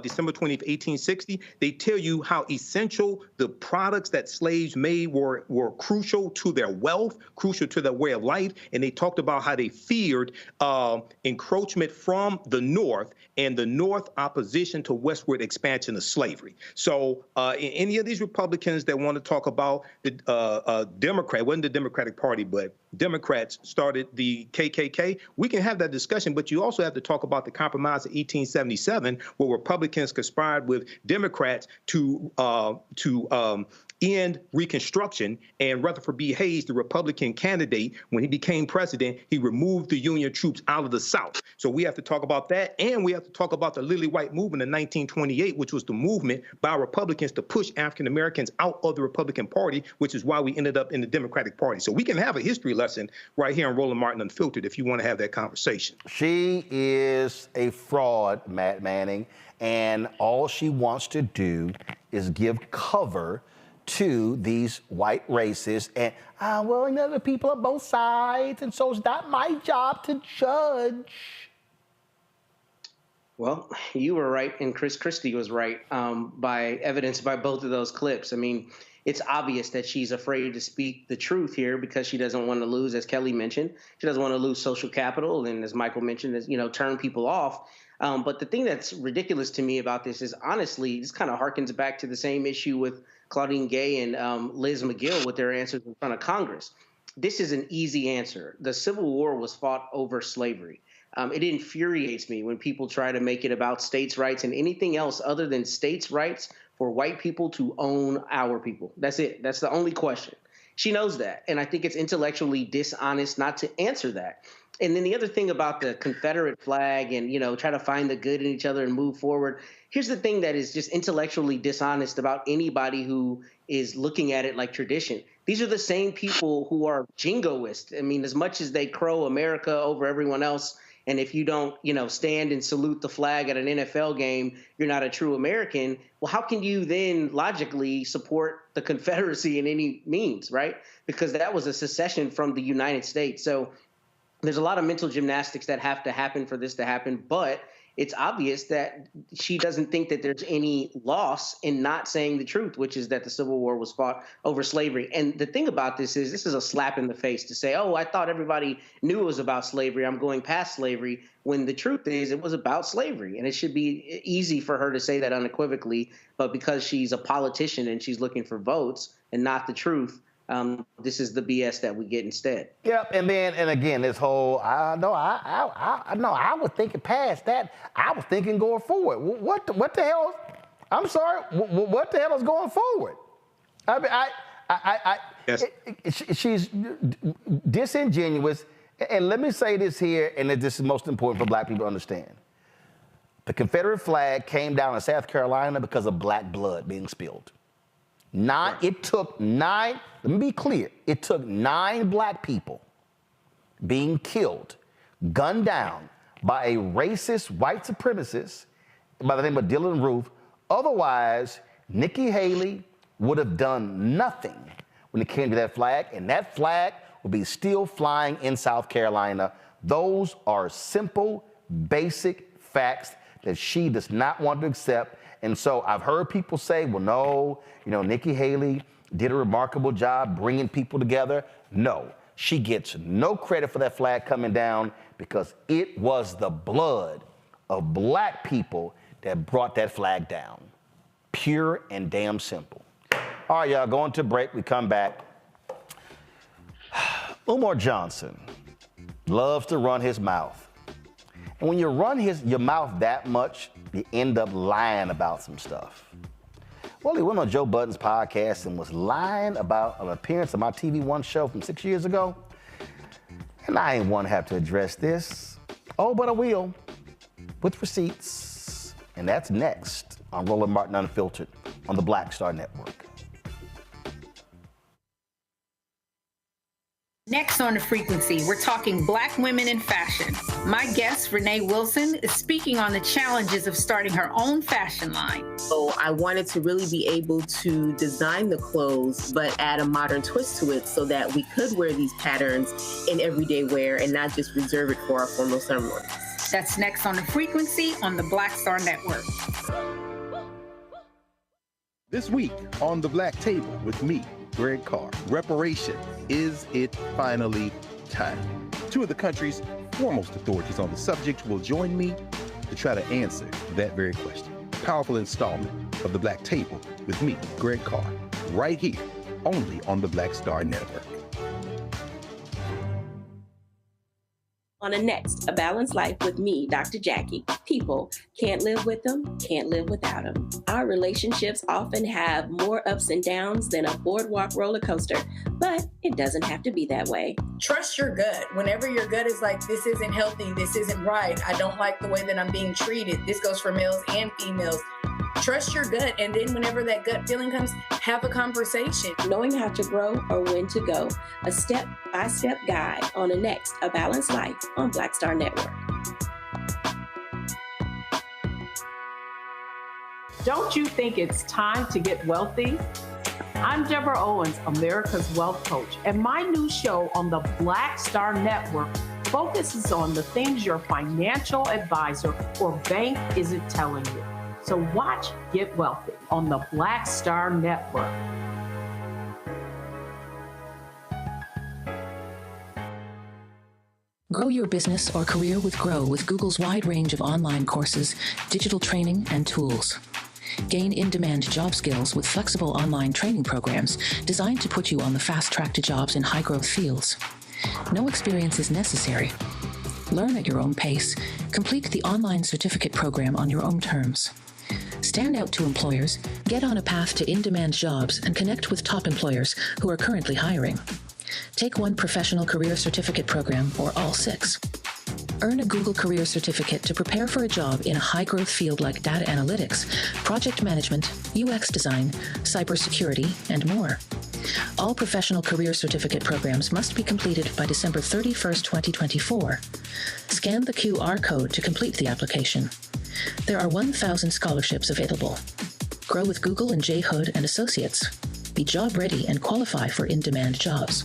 December 20th, 1860, they tell you how essential the products that slaves made were crucial to their wealth, crucial to their way of life. And they talked about how they feared encroachment from the North and the North opposition to westward expansion of slavery. So any of these Republicans that want to talk about the Democrat, wasn't the Democratic Party, but Democrats started the KKK, we can have that discussion, but you also have to talk about the Compromise of 1877, where Republicans conspired with Democrats to end Reconstruction, and Rutherford B. Hayes, the Republican candidate, when he became president, he removed the Union troops out of the South. So we have to talk about that, and we have to talk about the Lily White movement in 1928, which was the movement by Republicans to push African Americans out of the Republican Party, which is why we ended up in the Democratic Party. So we can have a history lesson right here on Roland Martin Unfiltered if you want to have that conversation. She is a fraud, Matt Manning, and all she wants to do is give cover to these white racists, and well, you know, the people on both sides, and so it's not my job to judge. Well, you were right, and Chris Christie was right, by evidence by both of those clips. I mean, it's obvious that she's afraid to speak the truth here because she doesn't want to lose, as Kelly mentioned, she doesn't want to lose social capital, and as Michael mentioned, turn people off. But the thing that's ridiculous to me about this is, honestly, this kind of harkens back to the same issue with Claudine Gay and Liz McGill with their answers in front of Congress. This is an easy answer. The Civil War was fought over slavery. It infuriates me when people try to make it about states' rights and anything else other than states' rights for white people to own our people. That's it. That's the only question. She knows that. And I think it's intellectually dishonest not to answer that. And then the other thing about the Confederate flag and, try to find the good in each other and move forward. Here's the thing that is just intellectually dishonest about anybody who is looking at it like tradition. These are the same people who are jingoists. I mean, as much as they crow America over everyone else, and if you don't, stand and salute the flag at an NFL game, you're not a true American. Well, how can you then logically support the Confederacy in any means, right? Because that was a secession from the United States. So there's a lot of mental gymnastics that have to happen for this to happen, but it's obvious that she doesn't think that there's any loss in not saying the truth, which is that the Civil War was fought over slavery. And the thing about this is a slap in the face to say, oh, I thought everybody knew it was about slavery. I'm going past slavery, when the truth is it was about slavery. And it should be easy for her to say that unequivocally. But because she's a politician and she's looking for votes and not the truth, this is the BS that we get instead. Yep, and again, this whole, I was thinking past that. I was thinking going forward. What the hell? I'm sorry. What the hell is going forward? Yes. She's disingenuous. And let me say this here, and this is most important for black people to understand. The Confederate flag came down in South Carolina because of black blood being spilled. It took 9, let me be clear, it took 9 black people being killed, gunned down by a racist white supremacist by the name of Dylann Roof. Otherwise, Nikky Haley would have done nothing when it came to that flag, and that flag would be still flying in South Carolina. Those are simple, basic facts that she does not want to accept. And so I've heard people say, well, no, Nikky Haley did a remarkable job bringing people together. No, she gets no credit for that flag coming down because it was the blood of black people that brought that flag down. Pure and damn simple. All right, y'all, going to break. We come back. Umar Johnson loves to run his mouth. And when you run your mouth that much, you end up lying about some stuff. Well, he went on Joe Budden's podcast and was lying about an appearance on my TV One show from 6 years ago. And I ain't want to have to address this. Oh, but I will, with receipts. And that's next on Roland Martin Unfiltered on the Black Star Network. Next on The Frequency, we're talking Black women in fashion. My guest, Renee Wilson, is speaking on the challenges of starting her own fashion line. So I wanted to really be able to design the clothes, but add a modern twist to it so that we could wear these patterns in everyday wear and not just reserve it for our formal ceremonies. That's next on The Frequency on the Black Star Network. This week on The Black Table with me, Greg Carr, reparations. Is it finally time? Two of the country's foremost authorities on the subject will join me to try to answer that very question. A powerful installment of The Black Table with me, Greg Carr, right here, only on the Black Star Network. On the next, A Balanced Life with me, Dr. Jackie. People can't live with them, can't live without them. Our relationships often have more ups and downs than a boardwalk roller coaster, but it doesn't have to be that way. Trust your gut. Whenever your gut is like, this isn't healthy, this isn't right, I don't like the way that I'm being treated. This goes for males and females. Trust your gut, and then whenever that gut feeling comes, have a conversation. Knowing how to grow or when to go. A step-by-step guide on the next, A Balanced Life on Black Star Network. Don't you think it's time to get wealthy? I'm Deborah Owens, America's Wealth Coach, and my new show on the Black Star Network focuses on the things your financial advisor or bank isn't telling you. So watch Get Wealthy on the Black Star Network. Grow your business or career with Grow with Google's wide range of online courses, digital training, and tools. Gain in-demand job skills with flexible online training programs designed to put you on the fast track to jobs in high-growth fields. No experience is necessary. Learn at your own pace. Complete the online certificate program on your own terms. Stand out to employers, get on a path to in-demand jobs, and connect with top employers who are currently hiring. Take one professional career certificate program or all 6. Earn a Google Career Certificate to prepare for a job in a high-growth field like data analytics, project management, UX design, cybersecurity, and more. All professional career certificate programs must be completed by December 31st, 2024. Scan the QR code to complete the application. There are 1,000 scholarships available. Grow with Google and J. Hood and Associates. Be job ready and qualify for in-demand jobs.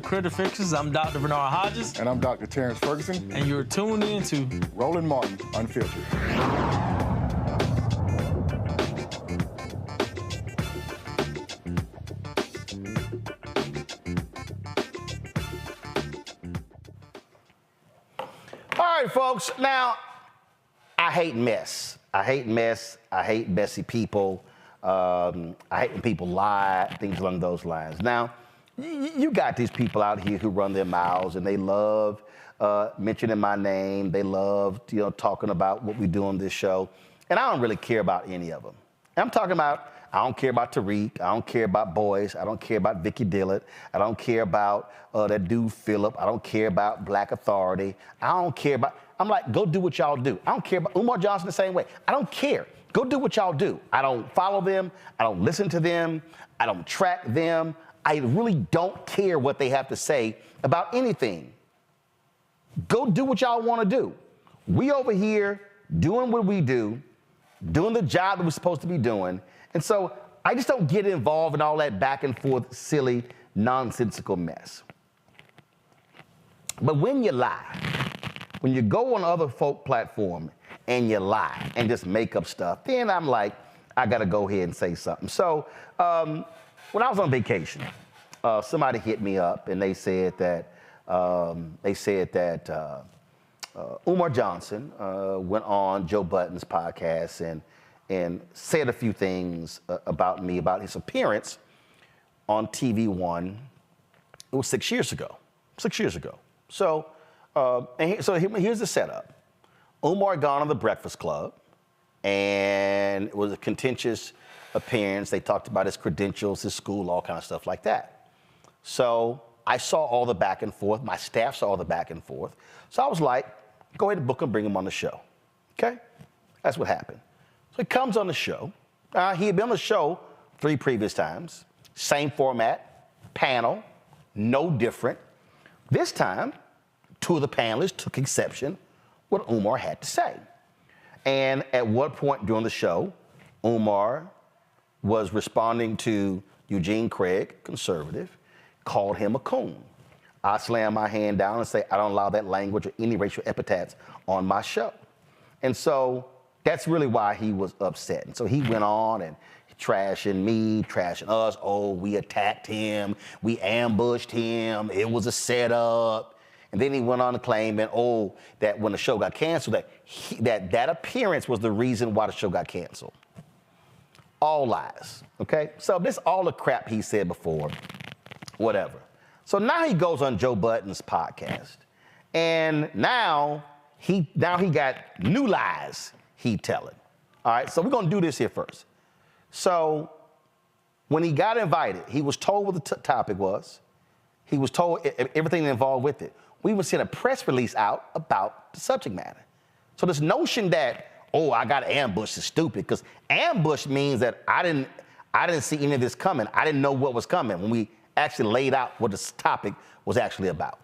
Critter Fixers. I'm Dr. Bernard Hodges. And I'm Dr. Terrence Ferguson. And you're tuned in to Roland Martin, Unfiltered. All right, folks. Now, I hate mess. I hate mess. I hate messy people. I hate when people lie, things along those lines. Now, you got these people out here who run their mouths and they love mentioning my name. They love, talking about what we do on this show. And I don't really care about any of them. I'm talking about, I don't care about Tariq. I don't care about Boyce. I don't care about Vicky Dillard. I don't care about that dude Phillip. I don't care about Black Authority. I don't care about, I'm like, go do what y'all do. I don't care about Umar Johnson the same way. I don't care. Go do what y'all do. I don't follow them. I don't listen to them. I don't track them. I really don't care what they have to say about anything. Go do what y'all want to do. We over here doing what we do, doing the job that we're supposed to be doing. And so I just don't get involved in all that back and forth, silly, nonsensical mess. But when you lie, when you go on other folk platform and you lie and just make up stuff, then I'm like, I got to go ahead and say something. So, when I was on vacation, somebody hit me up and they said that Umar Johnson went on Joe Budden's podcast and said a few things about me, about his appearance on TV One. It was 6 years ago. 6 years ago. So, here's the setup. Umar gone on the Breakfast Club, and it was a contentious appearance. They talked about his credentials, his school, all kind of stuff like that. So I saw all the back and forth. My staff saw all the back and forth. So I was like, go ahead and book him, bring him on the show. Okay? That's what happened. So he comes on the show. He had been on the show 3 previous times. Same format, panel, no different. This time, 2 of the panelists took exception what Umar had to say. And at what point during the show, Umar was responding to Eugene Craig, conservative, called him a coon. I slam my hand down and say, I don't allow that language or any racial epithets on my show. And so that's really why he was upset. And so he went on and trashing me, trashing us. Oh, we attacked him. We ambushed him. It was a setup. And then he went on to claim that, that when the show got canceled, that appearance was the reason why the show got canceled. All lies, okay? So this all the crap he said before, whatever. So now he goes on Joe Budden's podcast. And now he got new lies he telling. All right, so we're gonna do this here first. So when he got invited, he was told what the topic was. He was told everything involved with it. We even sent a press release out about the subject matter. So this notion that, I got ambushed is stupid, because ambush means that I didn't see any of this coming. I didn't know what was coming when we actually laid out what this topic was actually about.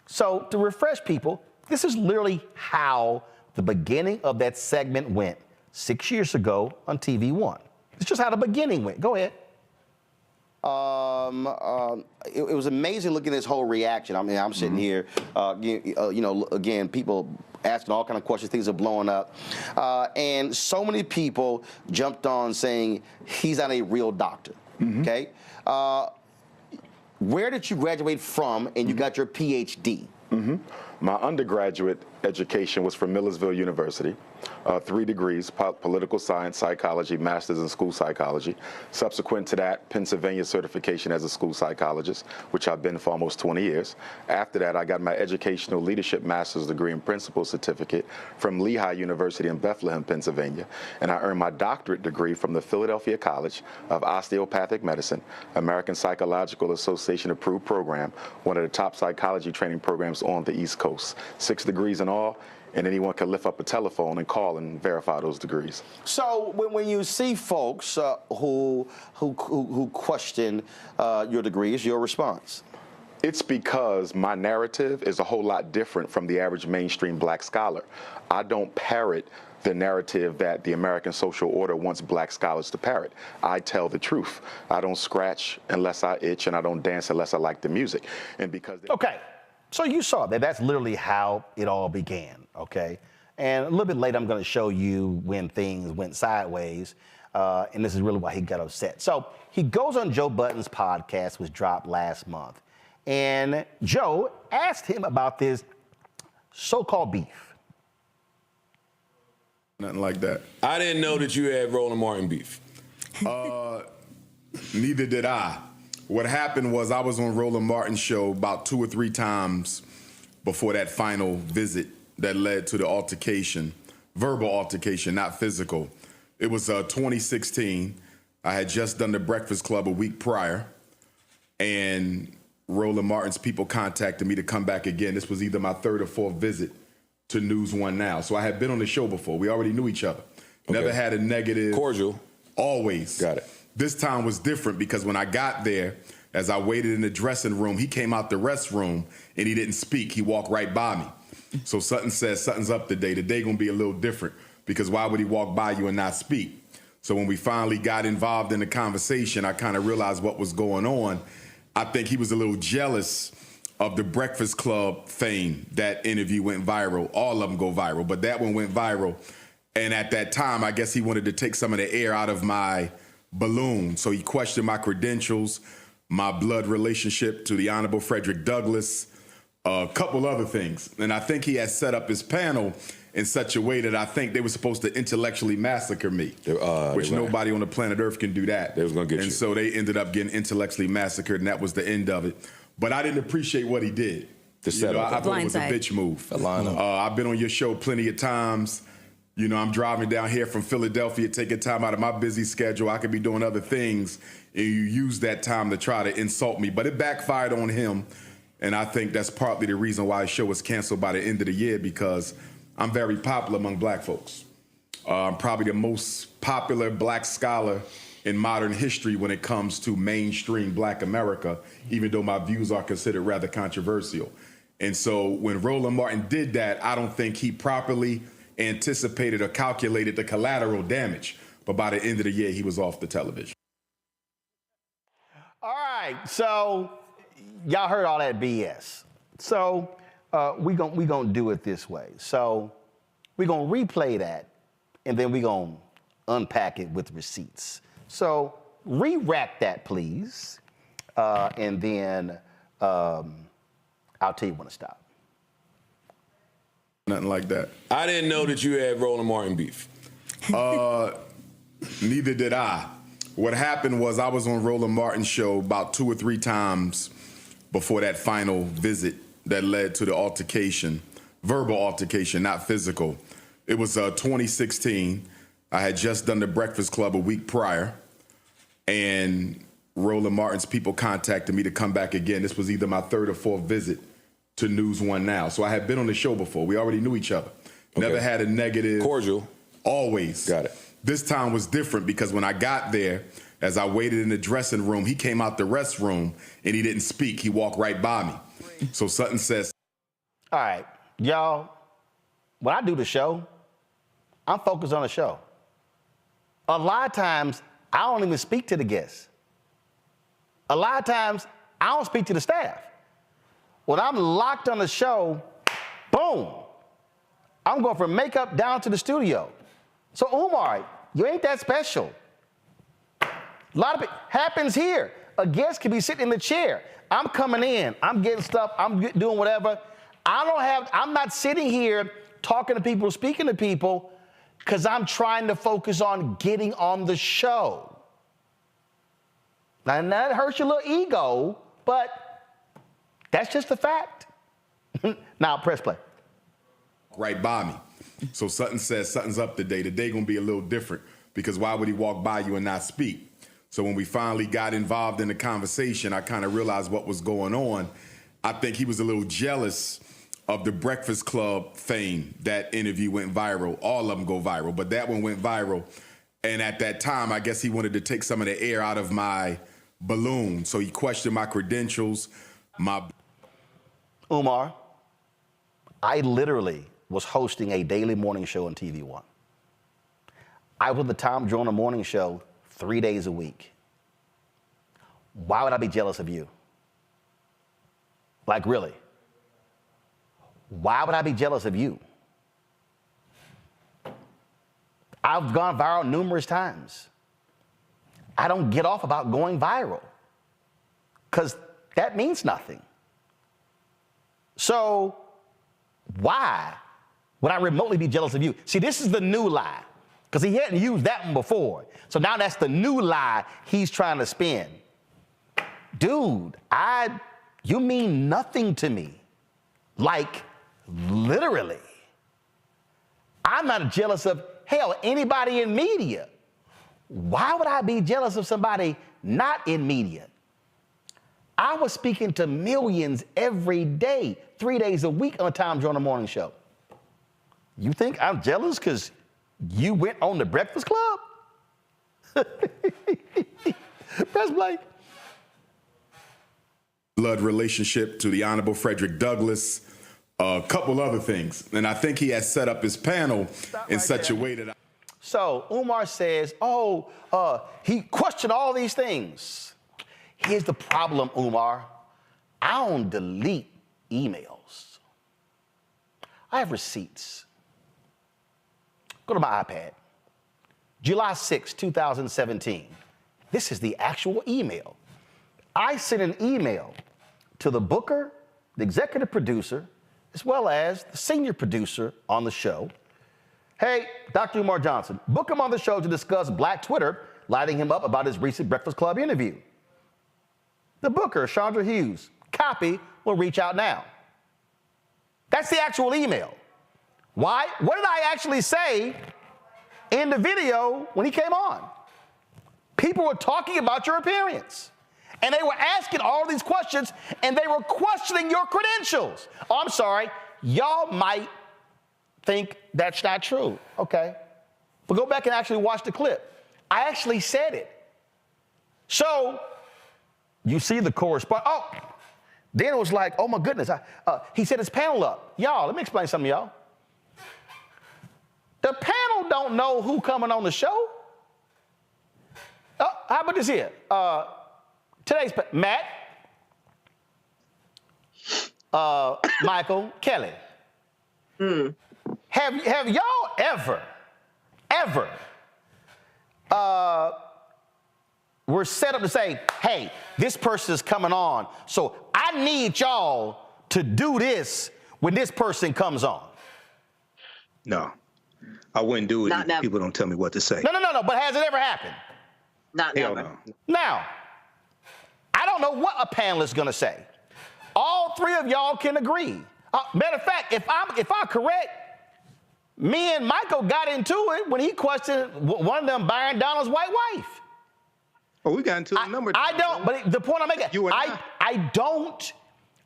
So to refresh people, this is literally how the beginning of that segment went 6 years ago on TV One. It's just how the beginning went. Go ahead. It was amazing looking at this whole reaction. I mean, I'm sitting here, again, people asking all kind of questions, things are blowing up. And so many people jumped on saying he's not a real doctor, okay? Where did you graduate from and you got your PhD? My undergraduate education was from Millersville University, 3 degrees, political science, psychology, master's in school psychology. Subsequent to that, Pennsylvania certification as a school psychologist, which I've been for almost 20 years. After that, I got my educational leadership master's degree and principal certificate from Lehigh University in Bethlehem, Pennsylvania. And I earned my doctorate degree from the Philadelphia College of Osteopathic Medicine, American Psychological Association approved program, one of the top psychology training programs on the East Coast. 6 degrees in all, and anyone can lift up a telephone and call and verify those degrees. So when you see folks who question your degrees, your response? It's because my narrative is a whole lot different from the average mainstream black scholar. I don't parrot the narrative that the American social order wants black scholars to parrot. I tell the truth. I don't scratch unless I itch, and I don't dance unless I like the music. And because okay. So you saw that. That's literally how it all began, okay? And a little bit later, I'm going to show you when things went sideways, and this is really why he got upset. So he goes on Joe Budden's podcast, which dropped last month, and Joe asked him about this so-called beef. Nothing like that. I didn't know that you had Roland Martin beef. Neither did I. What happened was I was on Roland Martin's show about 2 or 3 times before that final visit that led to the altercation, verbal altercation, not physical. It was 2016. I had just done the Breakfast Club a week prior, and Roland Martin's people contacted me to come back again. This was either my 3rd or 4th visit to News One Now. So I had been on the show before. We already knew each other. Okay. Never had a negative. Cordial. Always. Got it. This time was different because when I got there, as I waited in the dressing room, he came out the restroom and he didn't speak. He walked right by me. So Sutton says, something's up today. Today gonna be a little different because why would he walk by you and not speak? So when we finally got involved in the conversation, I kind of realized what was going on. I think he was a little jealous of the Breakfast Club fame. That interview went viral. All of them go viral, but that one went viral. And at that time, I guess he wanted to take some of the air out of my balloon. So he questioned my credentials, my blood relationship to the Honorable Frederick Douglass, a couple other things. And I think he had set up his panel in such a way that I think they were supposed to intellectually massacre me, which nobody on the planet Earth can do that. They was gonna get you. And so they ended up getting intellectually massacred, and that was the end of it. But I didn't appreciate what he did. I thought it was a bitch move. I've been on your show plenty of times. You know, I'm driving down here from Philadelphia, taking time out of my busy schedule. I could be doing other things, and you use that time to try to insult me. But it backfired on him. And I think that's partly the reason why the show was canceled by the end of the year, because I'm very popular among black folks. I'm probably the most popular black scholar in modern history when it comes to mainstream black America, even though my views are considered rather controversial. And so when Roland Martin did that, I don't think he properly anticipated or calculated the collateral damage. But by the end of the year, he was off the television. All right, so y'all heard all that BS. So we gonna do it this way. So we're gonna replay that, and then we're gonna unpack it with receipts. So re-rack that, please, and then I'll tell you when to stop. Nothing like that. I didn't know that you had Roland Martin beef. Neither did I. What happened was I was on Roland Martin's show about 2 or 3 times before that final visit that led to the altercation, verbal altercation, not physical. It was 2016. I had just done the Breakfast Club a week prior, and Roland Martin's people contacted me to come back again. This was either my 3rd or 4th visit to News One Now. So I had been on the show before. We already knew each other. Okay. Never had a negative. Cordial. Always. Got it. This time was different because when I got there, as I waited in the dressing room, he came out the restroom and he didn't speak. He walked right by me. So Sutton says, all right, y'all, when I do the show, I'm focused on the show. A lot of times, I don't even speak to the guests. A lot of times, I don't speak to the staff. When I'm locked on the show, boom, I'm going from makeup down to the studio. So Umar, you ain't that special. A lot of it happens here. A guest can be sitting in the chair. I'm coming in, I'm getting stuff, I'm doing whatever. I'm not sitting here talking to people, speaking to people, because I'm trying to focus on getting on the show. Now, that hurts your little ego, but that's just a fact. Now, press play. Right by me. So Sutton says something's up today. Today gonna be a little different, because why would he walk by you and not speak? So when we finally got involved in the conversation, I kind of realized what was going on. I think he was a little jealous of the Breakfast Club fame. That interview went viral. All of them go viral, but that one went viral. And at that time, I guess he wanted to take some of the air out of my balloon. So he questioned my credentials, Umar, I literally was hosting a daily morning show on TV One. I was the Tom Joyner morning show 3 days a week. Why would I be jealous of you? Like, really? Why would I be jealous of you? I've gone viral numerous times. I don't get off about going viral, because that means nothing. So why would I remotely be jealous of you? See, this is the new lie, because he hadn't used that one before. So now that's the new lie he's trying to spin. Dude, you mean nothing to me. Like, literally. I'm not jealous of, hell, anybody in media. Why would I be jealous of somebody not in media? I was speaking to millions every day, 3 days a week on Tom Joyner Morning Show. You think I'm jealous because you went on the Breakfast Club? Press play. Blood relationship to the Honorable Frederick Douglass, a couple other things. And I think he has set up his panel in such a way that So Umar says, he questioned all these things. Here's the problem, Umar. I don't delete emails. I have receipts. Go to my iPad. July 6, 2017. This is the actual email. I sent an email to the booker, the executive producer, as well as the senior producer on the show. Hey, Dr. Umar Johnson, book him on the show to discuss Black Twitter lighting him up about his recent Breakfast Club interview. The booker, Chandra Hughes, copy will reach out now. That's the actual email. Why? What did I actually say in the video when he came on? People were talking about your appearance. And they were asking all these questions, and they were questioning your credentials. Oh, I'm sorry. Y'all might think that's not true. Okay. But go back and actually watch the clip. I actually said it. So you see the correspondence. Oh, then it was like, oh my goodness. He set his panel up. Y'all, let me explain something to y'all. The panel don't know who coming on the show. How about this here? Today's Matt, Michael, Kelly. Have y'all ever were set up to say, hey, this person is coming on, so I need y'all to do this when this person comes on? No, I wouldn't do it if people don't tell me what to say. No, but has it ever happened? Not Hell never. no. Now, I don't know what a panelist is going to say. All three of y'all can agree. Matter of fact, if I'm correct, me and Michael got into it when he questioned one of them Byron Donald's white wife. Oh, we got into it a number of times. I don't, but the point I'm making,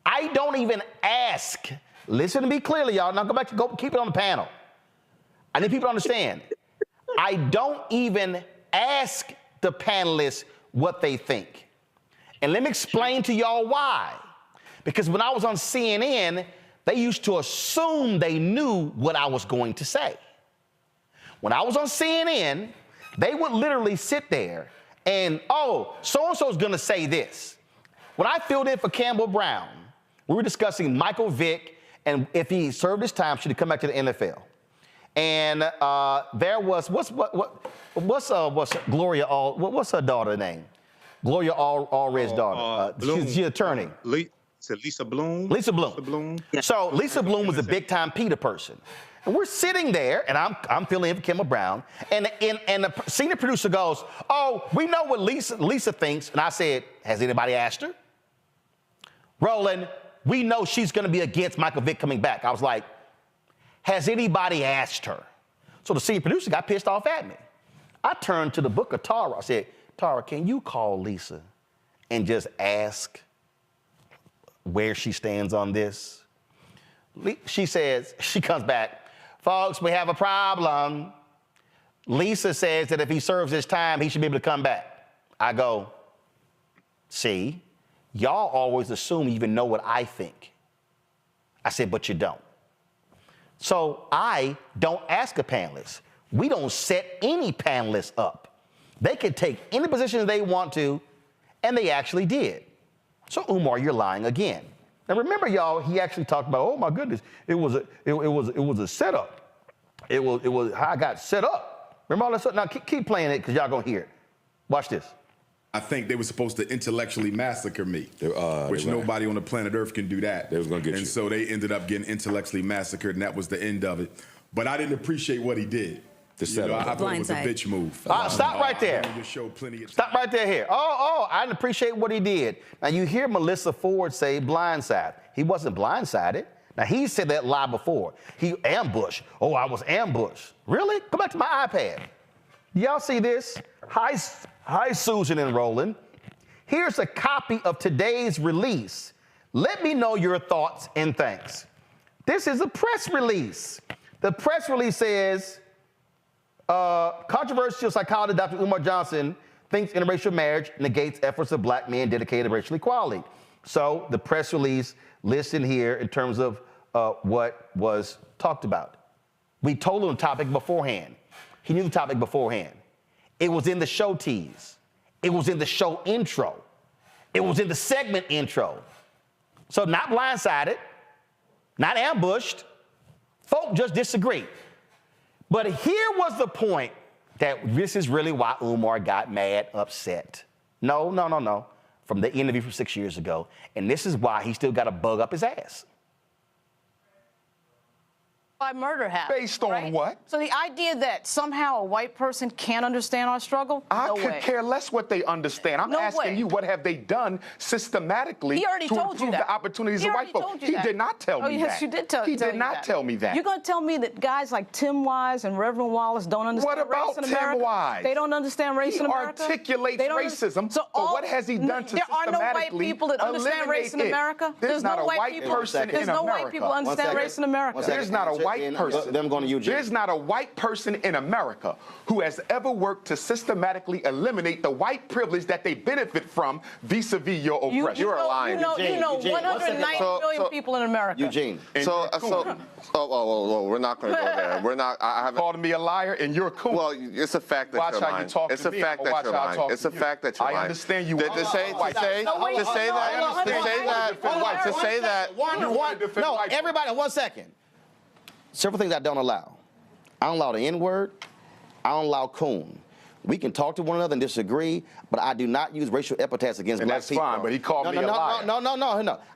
I don't even ask. Listen to me clearly, y'all. Now go keep it on the panel. I need people to understand. I don't even ask the panelists what they think. And let me explain to y'all why. Because when I was on CNN, they used to assume they knew what I was going to say. When I was on CNN, they would literally sit there and, oh, so-and-so's going to say this. When I filled in for Campbell Brown, we were discussing Michael Vick and if he served his time, should he come back to the NFL? And there was, what's Gloria what's her daughter's name? Gloria Allred's daughter. She's an attorney. Lisa Bloom? Lisa Bloom. Yeah. So Lisa Bloom was a big-time PETA person. And we're sitting there, and I'm filling in for Campbell Brown, and the senior producer goes, oh, we know what Lisa thinks. And I said, has anybody asked her? Roland, we know she's going to be against Michael Vick coming back. I was like, has anybody asked her? So the senior producer got pissed off at me. I turned to the book of Tara. I said, Tara, can you call Lisa and just ask where she stands on this? She says, she comes back, folks, we have a problem. Lisa says that if he serves his time, he should be able to come back. I go, see, y'all always assume you even know what I think. I said, but you don't. So I don't ask a panelist. We don't set any panelists up. They can take any position they want to, and they actually did. So Umar, you're lying again. Now remember, y'all, he actually talked about, oh my goodness, it was a setup. It was how I got set up. Remember all that stuff? Now keep playing it because y'all gonna hear it. Watch this. I think they were supposed to intellectually massacre me, which nobody on the planet Earth can do that. They was gonna get you. And so they ended up getting intellectually massacred, and that was the end of it. But I didn't appreciate what he did. I thought it was a bitch move. Stop right there. Stop right there here. I didn't appreciate what he did. Now you hear Melissa Ford say blindside. He wasn't blindsided. Now he said that lie before. He ambushed. Oh, I was ambushed. Really? Go back to my iPad. Y'all see this? Hi, Susan and Roland. Here's a copy of today's release. Let me know your thoughts and thanks. This is a press release. The press release says, controversial psychologist Dr. Umar Johnson thinks interracial marriage negates efforts of black men dedicated to racial equality. So the press release lists in here in terms of what was talked about. We told him the topic beforehand. He knew the topic beforehand. It was in the show tease. It was in the show intro. It was in the segment intro. So not blindsided, not ambushed. Folk just disagree. But here was the point that this is really why Umar got mad, upset. No. From the interview from 6 years ago. And this is why he still got a bug up his ass. Why murder happened. Based on what? So the idea that somehow a white person can't understand our struggle? I No could way. care less what they understand. I'm No asking way. you, what have they done systematically He already to told you improve that. the opportunities He of already white folks? told you He that. did not tell Oh, me yes, that. you did tell He tell did you not that. tell me that. You're going to tell me that guys like Tim Wise and Reverend Wallace don't understand What about race in Tim America? Wise? They don't understand race in America? He articulates They don't racism, so but what has he done to There are no white systematically people that understand race in eliminate it? America? There's not no a white people, person in There's no America. white people that understand race in America. There's not a white person. Them going to Eugene. There's not a white person in America who has ever worked to systematically eliminate the white privilege that they benefit from vis-a-vis your oppression. You know 190 million people in America. Eugene. We're not going to go there. We're not. I haven't called me a liar, and you're cool. Well, it's a fact that watch you're how lying. you talk It's to a me, fact or that watch you're how I lying. talk It's to a you. fact that you're I lying. understand you. To say that. No, everybody, 1 second. Several things I don't allow. I don't allow the N-word. I don't allow coon. We can talk to one another and disagree, but I do not use racial epithets against black people. That's fine, but he called me a liar. No.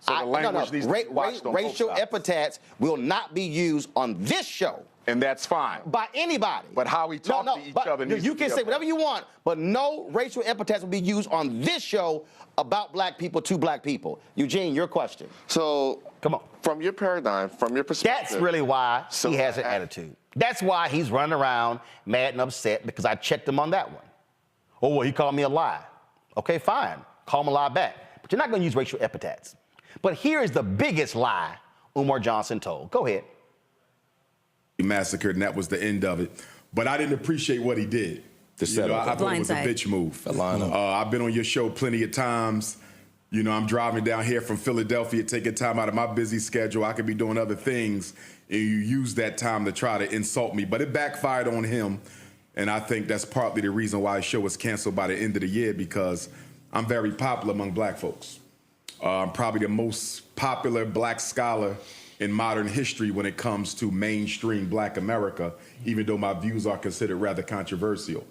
So the language needs to be watched on both Racial sides. epithets will not be used on this show. And that's fine. By anybody. But how we talk to each other needs you to can be say up. whatever you want, but no racial epithets will be used on this show about black people to black people. Eugene, your question. So, come on. From your paradigm, from your perspective. That's really why he has an attitude. That's why he's running around mad and upset, because I checked him on that one. Oh, well, he called me a lie. Okay, fine. Call him a lie back. But you're not going to use racial epithets. But here is the biggest lie Umar Johnson told. Go ahead. He massacred, and that was the end of it. But I didn't appreciate what he did. I thought it was a bitch move. I've been on your show plenty of times. You know, I'm driving down here from Philadelphia, taking time out of my busy schedule. I could be doing other things, and you use that time to try to insult me. But it backfired on him, and I think that's partly the reason why his show was canceled by the end of the year, because I'm very popular among black folks. I'm probably the most popular black scholar in modern history when it comes to mainstream black America, even though my views are considered rather controversial.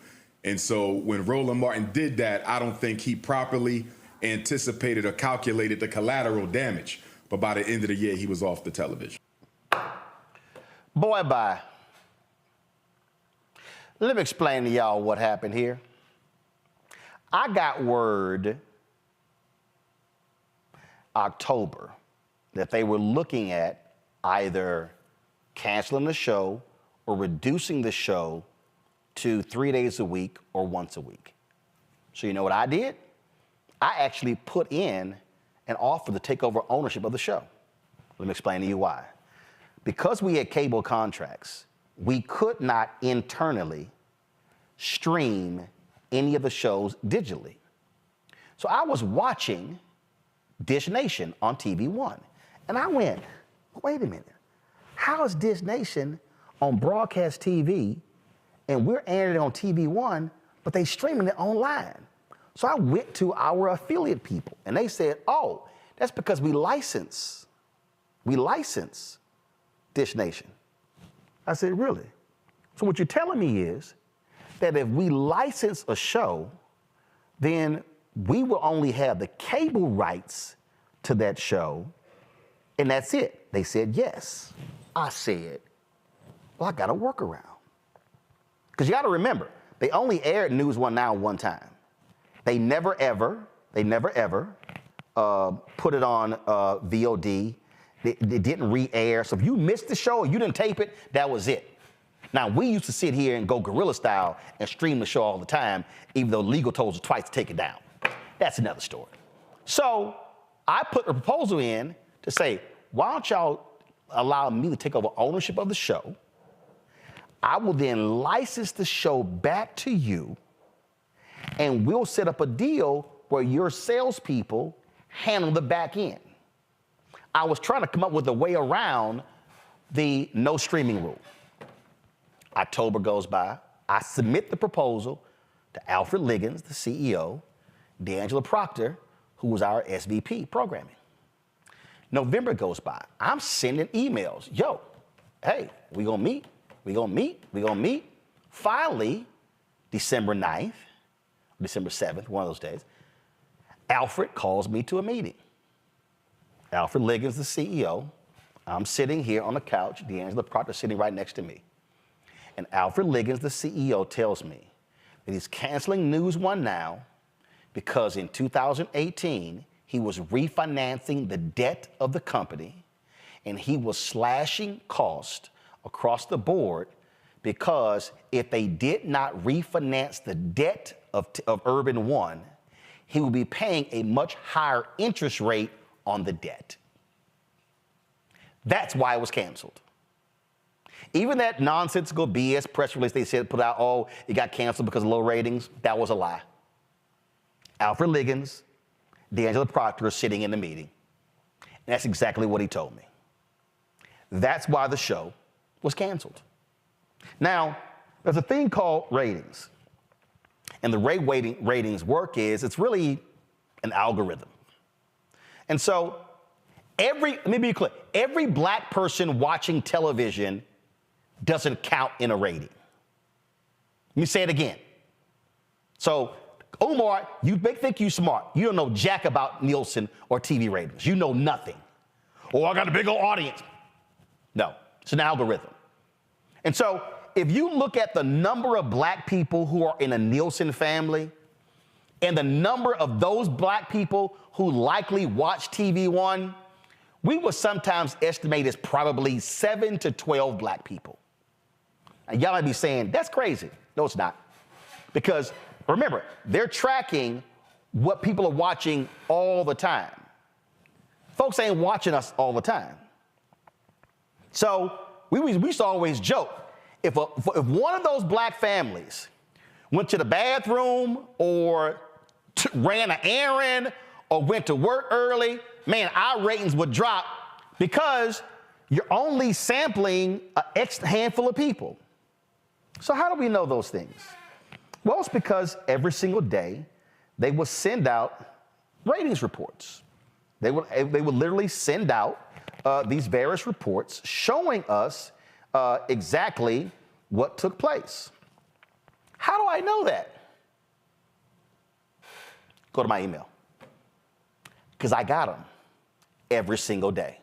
And so when Roland Martin did that, I don't think he properly anticipated or calculated the collateral damage. But by the end of the year, he was off the television. Boy, bye. Let me explain to y'all what happened here. I got word October that they were looking at either canceling the show or reducing the show to 3 days a week or once a week. So you know what I did? I actually put in an offer to take over ownership of the show. Let me explain to you why. Because we had cable contracts, we could not internally stream any of the shows digitally. So I was watching Dish Nation on TV One. And I went, wait a minute. How is Dish Nation on broadcast TV and we're airing it on TV One, but they streaming it online? So I went to our affiliate people and they said, oh, that's because we license Dish Nation. I said, really? So what you're telling me is that if we license a show, then we will only have the cable rights to that show, and that's it. They said yes. I said, well, I got a workaround. Because you got to remember, they only aired News One Now one time. They never ever put it on VOD. They didn't re-air. So if you missed the show or you didn't tape it, that was it. Now, we used to sit here and go guerrilla style and stream the show all the time, even though legal told us twice to take it down. That's another story. So I put a proposal in to say, why don't y'all allow me to take over ownership of the show? I will then license the show back to you, and we'll set up a deal where your salespeople handle the back end. I was trying to come up with a way around the no streaming rule. October goes by. I submit the proposal to Alfred Liggins, the CEO, D'Angelo Proctor, who was our SVP programming. November goes by. I'm sending emails. Yo, hey, we gonna meet? We gonna meet? Finally, December 9th, December 7th, one of those days, Alfred calls me to a meeting. Alfred Liggins, the CEO I'm sitting here on the couch, D'Angelo Proctor's sitting right next to me. And Alfred Liggins, the CEO, tells me that he's canceling News One Now because in 2018, he was refinancing the debt of the company and he was slashing costs across the board because if they did not refinance the debt of Urban One, he would be paying a much higher interest rate on the debt. That's why it was canceled. Even that nonsensical BS press release they said put out, oh, it got canceled because of low ratings, that was a lie. Alfred Liggins, D'Angelo Proctor sitting in the meeting. And that's exactly what he told me. That's why the show was canceled. Now, there's a thing called ratings. And the way ratings work is it's really an algorithm. And so let me be clear, every black person watching television doesn't count in a rating. Let me say it again. So, Umar, you think you smart. You don't know jack about Nielsen or TV ratings. You know nothing. Oh, I got a big old audience. No, it's an algorithm. And so if you look at the number of black people who are in a Nielsen family and the number of those black people who likely watch TV One, we would sometimes estimate as probably 7 to 12 black people. And y'all might be saying, that's crazy. No, it's not. Because remember, they're tracking what people are watching all the time. Folks ain't watching us all the time. So we used to always joke, if one of those black families went to the bathroom or ran an errand or went to work early, man, our ratings would drop because you're only sampling an extra handful of people. So how do we know those things? Well, it's because every single day they would send out ratings reports. They would literally send out these various reports showing us exactly what took place. How do I know that? Go to my email. Because I got them every single day.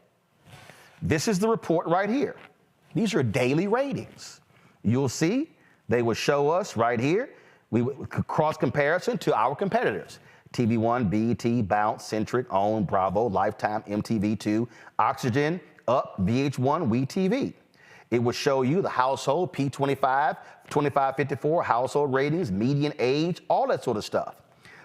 This is the report right here. These are daily ratings. You'll see they will show us right here. We would cross comparison to our competitors. TV One, BET, Bounce, Centric, OWN, Bravo, Lifetime, MTV2, Oxygen, Up, VH1, WeTV. It will show you the household, P25, 25-54, household ratings, median age, all that sort of stuff.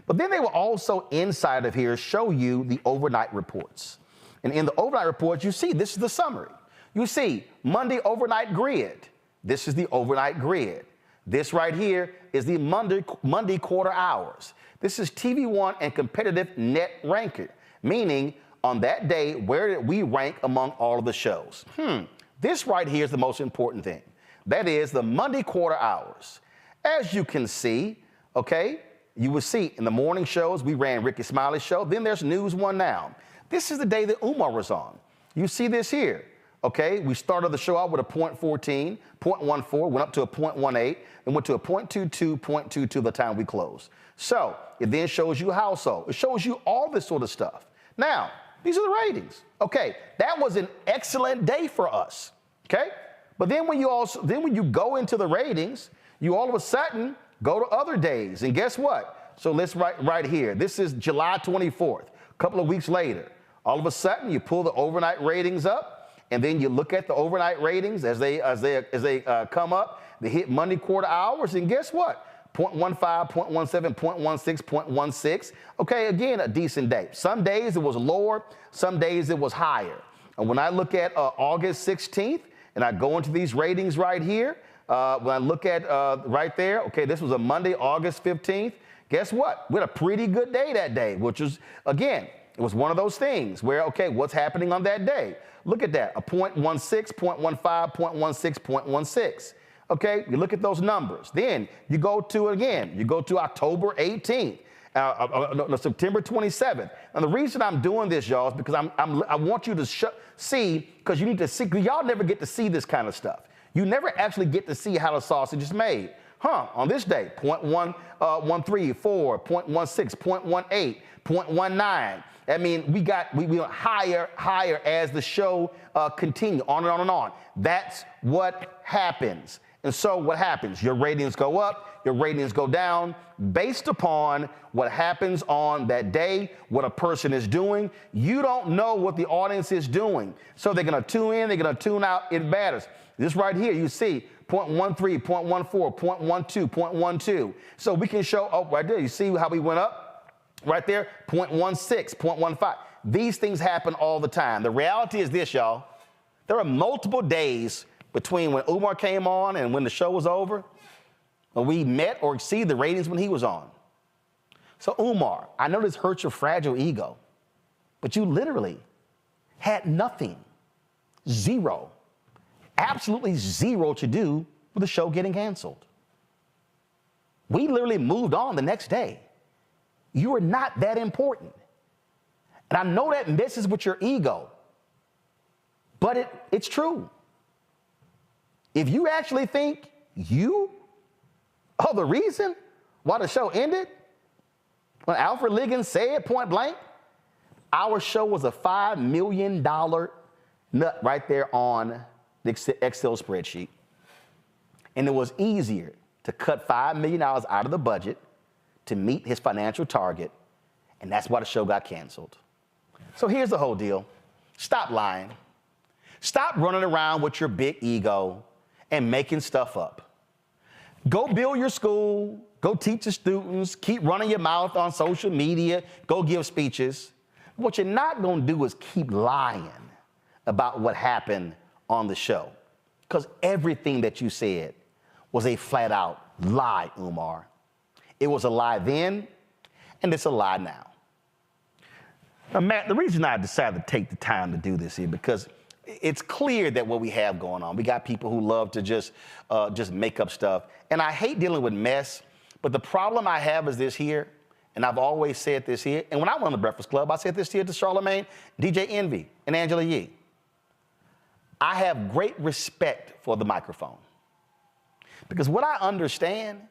But then they will also, inside of here, show you the overnight reports. And in the overnight reports, you see, this is the summary. You see, Monday overnight grid. This is the overnight grid. This right here is the Monday quarter hours. This is TV One and competitive net ranker, meaning on that day, where did we rank among all of the shows? This right here is the most important thing. That is the Monday quarter hours. As you can see, okay, you will see in the morning shows, we ran Ricky Smiley's show. Then there's News One Now. This is the day that Umar was on. You see this here. Okay, we started the show out with a 0.14, 0.14, went up to a 0.18, and went to a 0.22, 0.22 the time we closed. So it then shows you household. It shows you all this sort of stuff. Now, these are the ratings. Okay, that was an excellent day for us. Okay, but then when you go into the ratings, you all of a sudden go to other days, and guess what? So let's write right here. This is July 24th, a couple of weeks later. All of a sudden, you pull the overnight ratings up. And then you look at the overnight ratings as they come up. They hit Monday quarter hours, and guess what? 0.15, 0.17, 0.16, 0.16. Okay, again, a decent day. Some days it was lower, some days it was higher. And when I look at August 16th, and I go into these ratings right here, when I look at right there, okay, this was a Monday, August 15th. Guess what? We had a pretty good day that day, which was, again, it was one of those things where, okay, what's happening on that day? Look at that, a 0.16, 0.15, 0.16, 0.16. Okay, you look at those numbers. Then you go to, again, you go to October 18th, September 27th. And the reason I'm doing this, y'all, is because I want you to see, because you need to see, because y'all never get to see this kind of stuff. You never actually get to see how the sausage is made. on this day, 0.113, 4, 0.16, 0.18, 0.19. I mean, we went higher as the show continued, on and on and on. That's what happens. And so what happens? Your ratings go up, your ratings go down based upon what happens on that day, what a person is doing. You don't know what the audience is doing. So they're going to tune in, they're going to tune out. It matters. This right here, you see 0.13, 0.14, 0.12, 0.12. So we can show, right there, you see how we went up? Right there, 0.16, 0.15. These things happen all the time. The reality is this, y'all. There are multiple days between when Umar came on and when the show was over, when we met or exceeded the ratings when he was on. So Umar, I know this hurts your fragile ego, but you literally had nothing, zero, absolutely zero to do with the show getting canceled. We literally moved on the next day. You are not that important. And I know that messes with your ego, but it's true. If you actually think you are the reason why the show ended, when Alfred Liggins said point blank, our show was a $5 million nut right there on the Excel spreadsheet. And it was easier to cut $5 million out of the budget to meet his financial target, and that's why the show got canceled. So here's the whole deal. Stop lying. Stop running around with your big ego and making stuff up. Go build your school, go teach the students, keep running your mouth on social media, go give speeches. What you're not gonna do is keep lying about what happened on the show, because everything that you said was a flat out lie, Umar. It was a lie then, and it's a lie now. Now, Matt, the reason I decided to take the time to do this here, because it's clear that what we have going on, we got people who love to just make up stuff. And I hate dealing with mess, but the problem I have is this here, and I've always said this here, and when I went on the Breakfast Club, I said this here to Charlamagne, DJ Envy, and Angela Yee. I have great respect for the microphone, because what I understand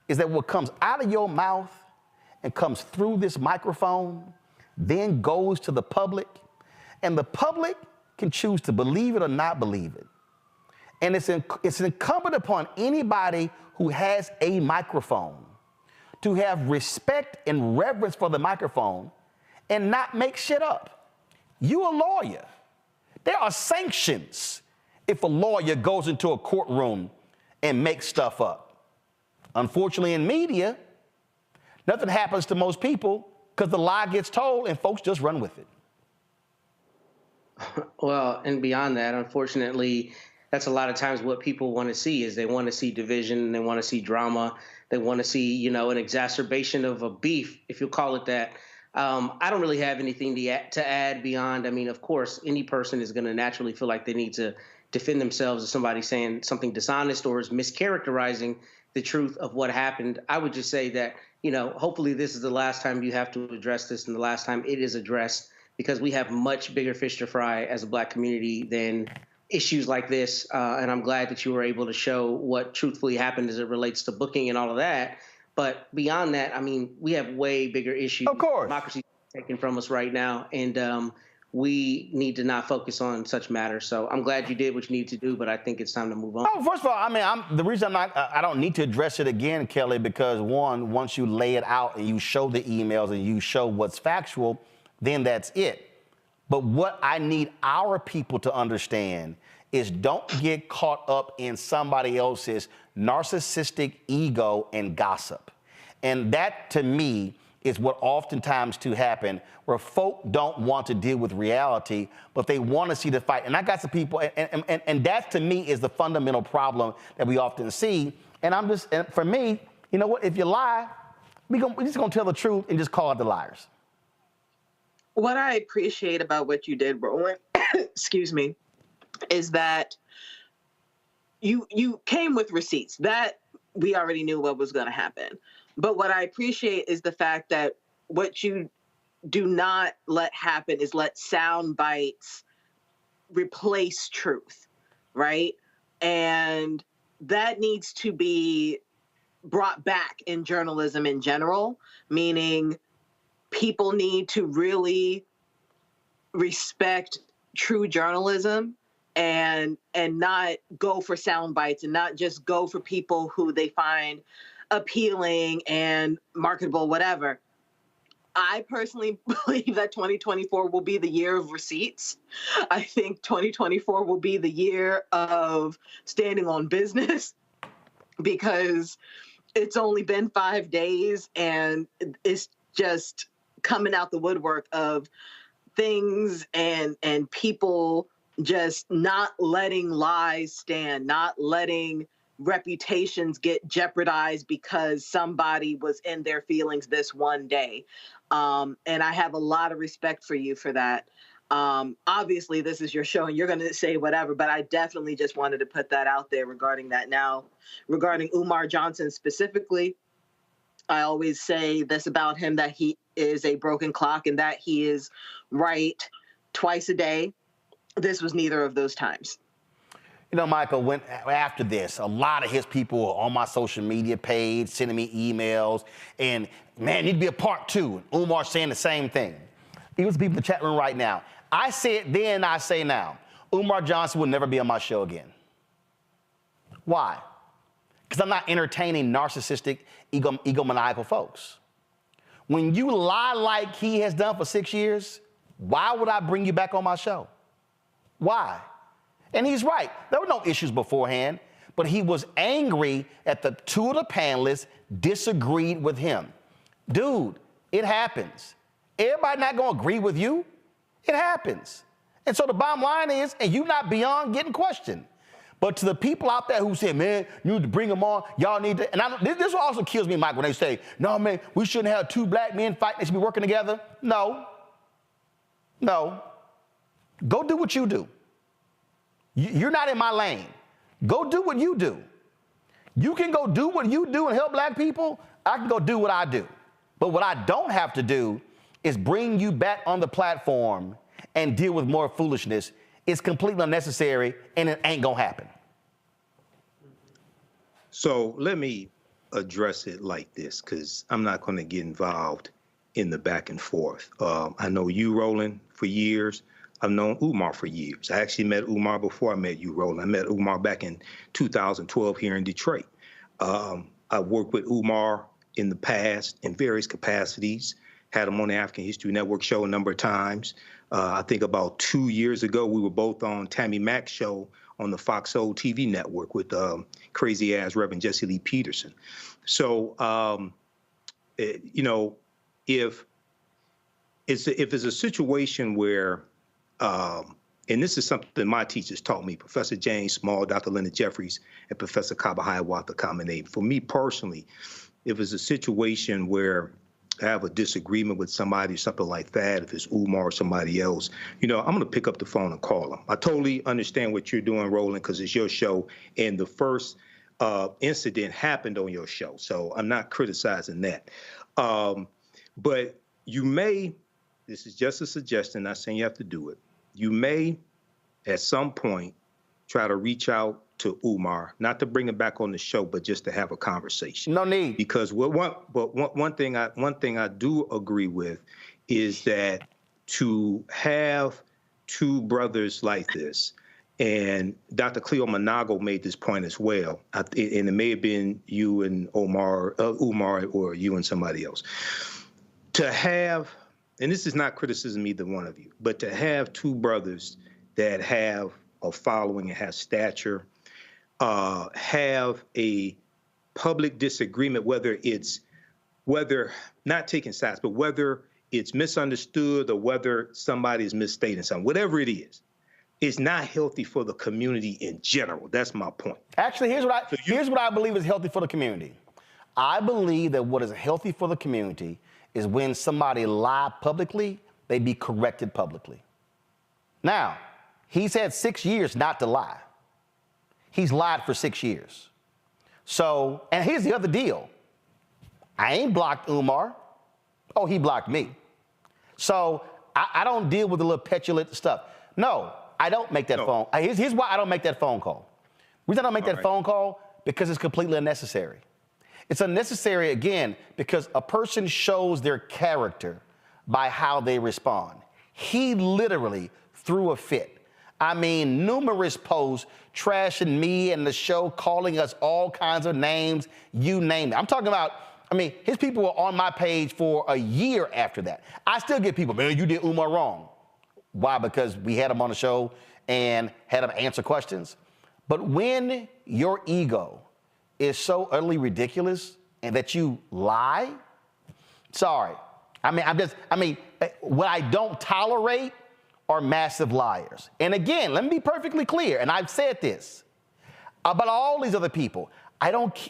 is that what comes out of your mouth and comes through this microphone then goes to the public, and the public can choose to believe it or not believe it. And it's incumbent upon anybody who has a microphone to have respect and reverence for the microphone and not make shit up. You a lawyer. There are sanctions if a lawyer goes into a courtroom and makes stuff up. Unfortunately, in media, nothing happens to most people because the lie gets told and folks just run with it. Well, and beyond that, unfortunately, that's a lot of times what people want to see is they want to see division, they want to see drama, they want to see, an exacerbation of a beef, if you'll call it that. I don't really have anything to add beyond, of course, any person is going to naturally feel like they need to defend themselves if somebody's saying something dishonest or is mischaracterizing the truth of what happened. I would just say that, hopefully this is the last time you have to address this and the last time it is addressed, because we have much bigger fish to fry as a Black community than issues like this. And I'm glad that you were able to show what truthfully happened as it relates to booking and all of that. But beyond that, we have way bigger issues. Of course. Democracy is taken from us right now. And we need to not focus on such matters. So I'm glad you did what you need to do, but I think it's time to move on. Oh, first of all, the reason I don't need to address it again, Kelly, because once you lay it out and you show the emails and you show what's factual, then that's it. But what I need our people to understand is don't get caught up in somebody else's narcissistic ego and gossip. And that, to me, is what oftentimes to happen, where folk don't want to deal with reality, but they want to see the fight. And I got some people, and that to me is the fundamental problem that we often see. And for me, you know what, if you lie, we're just gonna tell the truth and just call out the liars. What I appreciate about what you did, Roland, excuse me, is that you came with receipts. That we already knew what was gonna happen. But what I appreciate is the fact that what you do not let happen is let sound bites replace truth, right? And that needs to be brought back in journalism in general, meaning people need to really respect true journalism and not go for sound bites and not just go for people who they find appealing and marketable, whatever. I personally believe that 2024 will be the year of receipts. I think 2024 will be the year of standing on business, because it's only been 5 days and it's just coming out the woodwork of things and people just not letting lies stand, not letting reputations get jeopardized because somebody was in their feelings this one day. And I have a lot of respect for you for that. Obviously, this is your show and you're going to say whatever, but I definitely just wanted to put that out there regarding that. Now, regarding Umar Johnson specifically, I always say this about him, that he is a broken clock and that he is right twice a day. This was neither of those times. You know, Michael, after this, a lot of his people were on my social media page, sending me emails, and man, need to be a part two. Umar saying the same thing. Even people in the chat room right now. I said then, I say now, Umar Johnson will never be on my show again. Why? Because I'm not entertaining narcissistic, egomaniacal folks. When you lie like he has done for 6 years, why would I bring you back on my show? Why? And he's right. There were no issues beforehand, but he was angry at the two of the panelists disagreed with him. Dude, it happens. Everybody not going to agree with you. It happens. And so the bottom line is, and you not beyond getting questioned. But to the people out there who say, man, you need to bring them on, y'all need to, and this also kills me, Mike, when they say, no, man, we shouldn't have two black men fighting, they should be working together. No. Go do what you do. You're not in my lane. Go do what you do. You can go do what you do and help black people. I can go do what I do. But what I don't have to do is bring you back on the platform and deal with more foolishness. It's completely unnecessary, and it ain't gonna happen. So let me address it like this, because I'm not going to get involved in the back and forth. I know you, Roland, for years. I've known Umar for years. I actually met Umar before I met you, Roland. I met Umar back in 2012 here in Detroit. I worked with Umar in the past in various capacities, had him on the African History Network show a number of times. I think about 2 years ago, we were both on Tammy Mack's show on the Fox Soul TV network with crazy-ass Reverend Jesse Lee Peterson. So, you know, if it's a situation where, and this is something my teachers taught me, Professor James Small, Dr. Leonard Jeffries, and Professor Kaba Hiawatha Kamenei. For me personally, if it's a situation where I have a disagreement with somebody or something like that, if it's Umar or somebody else, you know, I'm going to pick up the phone and call them. I totally understand what you're doing, Roland, because it's your show, and the first incident happened on your show, so I'm not criticizing that. But you may, this is just a suggestion, not saying you have to do it, you may, at some point, try to reach out to Umar, not to bring him back on the show, but just to have a conversation. No need. Because one thing I do agree with is that to have two brothers like this, and Dr. Cleo Monago made this point as well, and it may have been you and Umar, or you and somebody else, to have, and this is not criticism either one of you, but to have two brothers that have a following and have stature, have a public disagreement, whether not taking sides, but whether it's misunderstood or whether somebody is misstating something, whatever it is, it's not healthy for the community in general. That's my point. Actually, here's what I believe is healthy for the community. I believe that what is healthy for the community is when somebody lies publicly, they be corrected publicly. Now, he's had 6 years not to lie. He's lied for 6 years. So, and here's the other deal. I ain't blocked Umar. Oh, he blocked me. So I don't deal with the little petulant stuff. No, I don't make that phone. Here's why I don't make that phone call. The reason I don't make that phone call, because it's completely unnecessary. It's unnecessary, again, because a person shows their character by how they respond. He literally threw a fit. I mean, numerous posts trashing me and the show, calling us all kinds of names, you name it. I'm talking about, I mean, his people were on my page for a year after that. I still get people, man, you did Umar wrong. Why? Because we had him on the show and had him answer questions. But when your ego is so utterly ridiculous and that you lie, sorry. What I don't tolerate are massive liars. And again, let me be perfectly clear, and I've said this about all these other people.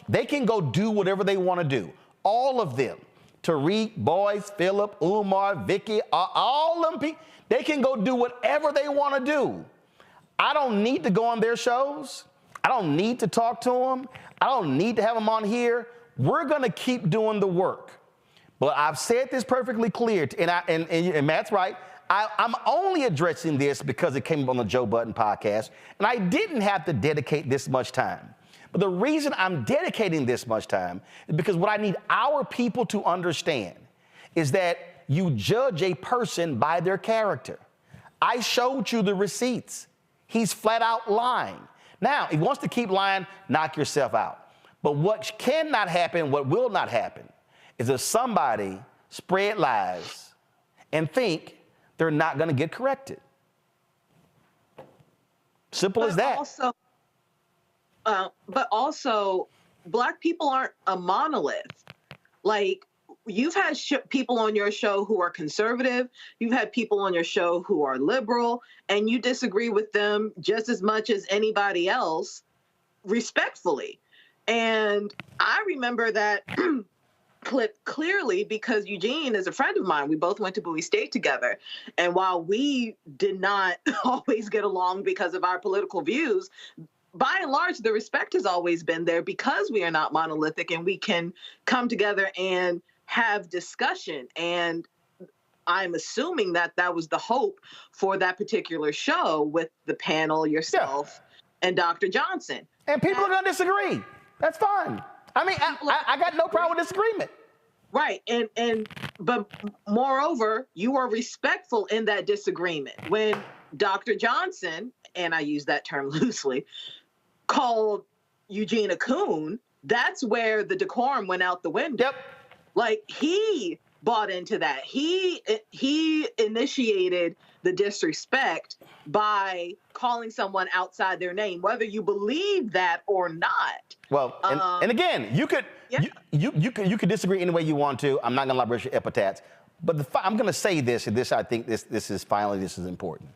They can go do whatever they want to do. All of them. Tariq, Boyce, Philip, Umar, Vicky, all them people, they can go do whatever they want to do. I don't need to go on their shows. I don't need to talk to them. I don't need to have them on here. We're going to keep doing the work. But I've said this perfectly clear, and Matt's right. I'm only addressing this because it came up on the Joe Budden podcast, and I didn't have to dedicate this much time. But the reason I'm dedicating this much time is because what I need our people to understand is that you judge a person by their character. I showed you the receipts. He's flat out lying. Now, if he wants to keep lying, knock yourself out. But what cannot happen, what will not happen, is if somebody spread lies and think they're not going to get corrected. Simple as that. But also, Black people aren't a monolith. Like, you've had people on your show who are conservative. You've had people on your show who are liberal, and you disagree with them just as much as anybody else, respectfully. And I remember that clip clearly because Eugene is a friend of mine. We both went to Bowie State together. And while we did not always get along because of our political views, by and large, the respect has always been there because we are not monolithic and we can come together and have discussion. And I'm assuming that that was the hope for that particular show with the panel, yourself, and Dr. Johnson. And people are going to disagree. That's fine. I mean, I got no problem with disagreement. Right. But moreover, you are respectful in that disagreement. When Dr. Johnson, and I use that term loosely, called Eugene a coon, that's where the decorum went out the window. Yep. Like, he bought into that. He initiated the disrespect by calling someone outside their name, whether you believe that or not. Well, and again, you could disagree any way you want to. I'm not going to elaborate your epithets, but I'm going to say this, and I think this is important.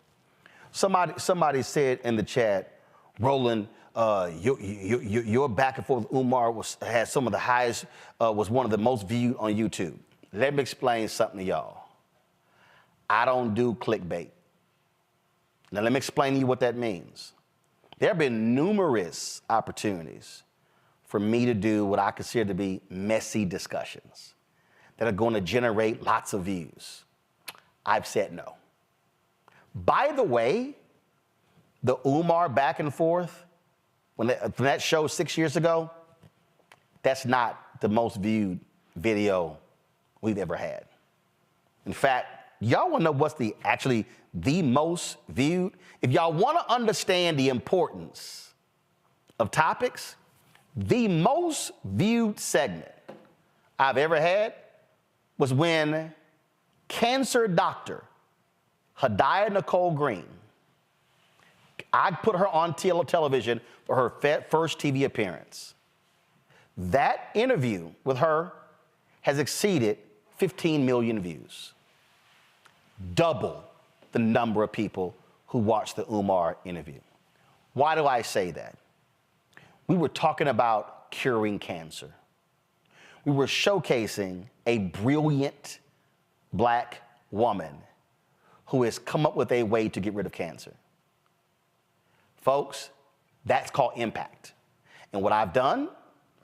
Somebody said in the chat, Roland, your back and forth with Umar had some of the highest, was one of the most viewed on YouTube. Let me explain something to y'all. I don't do clickbait. Now, let me explain to you what that means. There have been numerous opportunities for me to do what I consider to be messy discussions that are going to generate lots of views. I've said no. By the way, the Umar back and forth, from that show 6 years ago, that's not the most viewed video we've ever had. In fact, y'all want to know what's actually the most viewed? If y'all want to understand the importance of topics, the most viewed segment I've ever had was when cancer doctor Hadiah Nicole Green, I put her on television for her first TV appearance. That interview with her has exceeded 15 million views. Double the number of people who watched the Umar interview. Why do I say that? We were talking about curing cancer. We were showcasing a brilliant Black woman who has come up with a way to get rid of cancer. Folks, that's called impact. And what I've done,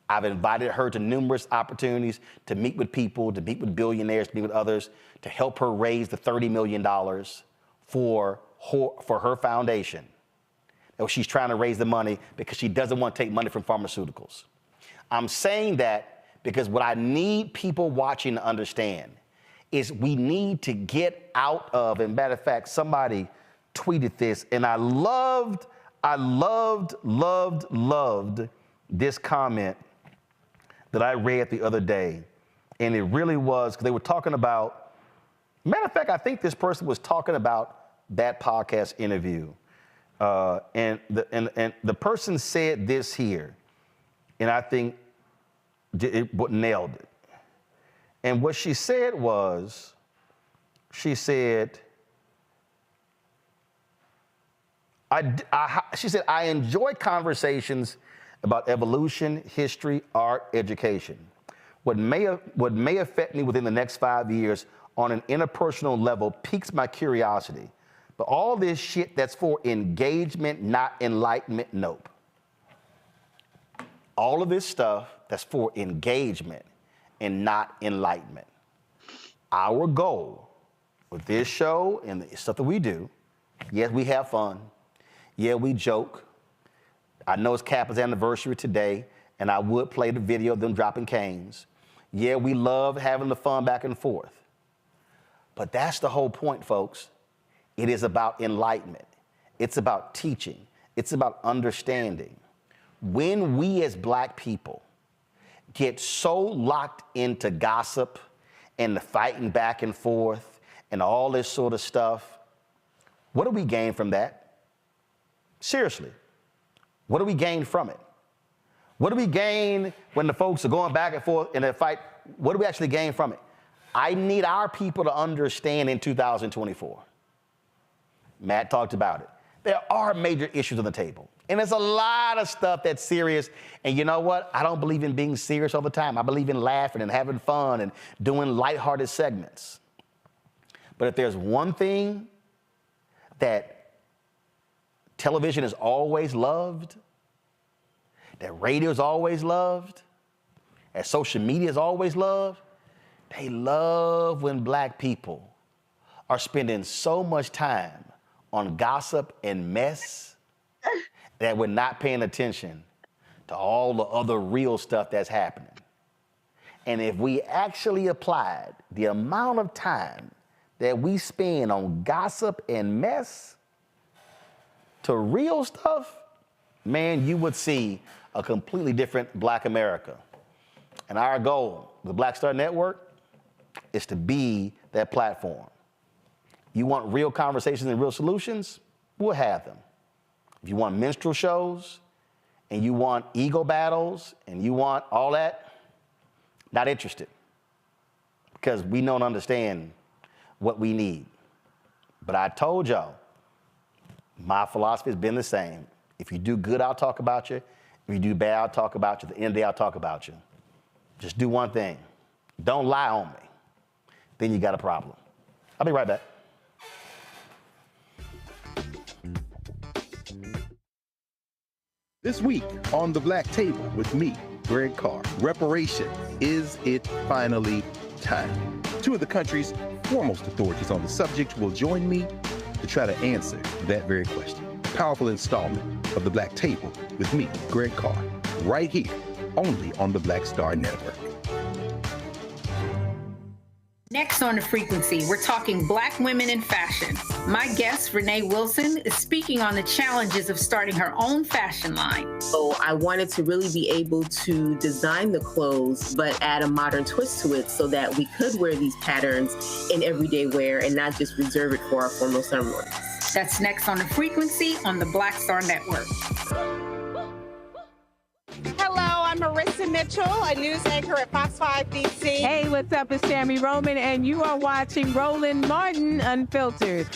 I've invited her to numerous opportunities to meet with people, to meet with billionaires, to meet with others, to help her raise the $30 million for her foundation. And she's trying to raise the money because she doesn't want to take money from pharmaceuticals. I'm saying that Because what I need people watching to understand is we need to get out of, and matter of fact, somebody tweeted this, and I loved this comment that I read the other day. And it really was, because they were talking about, matter of fact, I think this person was talking about that podcast interview. And the person said this here, and I think it nailed it. And what she said was, she said, I enjoy conversations about evolution, history, art, education. What may affect me within the next 5 years on an interpersonal level piques my curiosity. But all this shit that's for engagement, not enlightenment, nope. All of this stuff that's for engagement and not enlightenment. Our goal with this show and the stuff that we do, yes, we have fun. Yeah, we joke. I know it's Kappa's anniversary today, and I would play the video of them dropping canes. Yeah, we love having the fun back and forth. But that's the whole point, folks. It is about enlightenment. It's about teaching. It's about understanding. When we as Black people get so locked into gossip and the fighting back and forth and all this sort of stuff, what do we gain from that? Seriously, what do we gain from it? What do we gain when the folks are going back and forth in a fight? What do we actually gain from it? I need our people to understand in 2024. Matt talked about it. There are major issues on the table. And there's a lot of stuff that's serious. And you know what? I don't believe in being serious all the time. I believe in laughing and having fun and doing lighthearted segments. But if there's one thing that television has always loved, that radio's always loved, that social media has always loved, they love when Black people are spending so much time on gossip and mess that we're not paying attention to all the other real stuff that's happening. And if we actually applied the amount of time that we spend on gossip and mess to real stuff, man, you would see a completely different Black America. And our goal, the Black Star Network, is to be that platform. You want real conversations and real solutions? We'll have them. If you want minstrel shows and you want ego battles and you want all that, not interested. Because we don't understand what we need. But I told y'all, my philosophy has been the same. If you do good, I'll talk about you. If you do bad, I'll talk about you. At the end of the day, I'll talk about you. Just do one thing. Don't lie on me. Then you got a problem. I'll be right back. This week on The Black Table with me, Greg Carr, reparation, is it finally time? Two of the country's foremost authorities on the subject will join me to try to answer that very question. A powerful installment of The Black Table with me, Greg Carr, right here, only on the Black Star Network. Next on The Frequency, we're talking Black women in fashion. My guest, Renee Wilson, is speaking on the challenges of starting her own fashion line. So I wanted to really be able to design the clothes, but add a modern twist to it so that we could wear these patterns in everyday wear and not just reserve it for our formal ceremonies. That's next on The Frequency on the Black Star Network. Hello, I'm Marissa Mitchell, a news anchor at Fox 5 DC. Hey, what's up? It's Tammy Roman, and you are watching Roland Martin Unfiltered.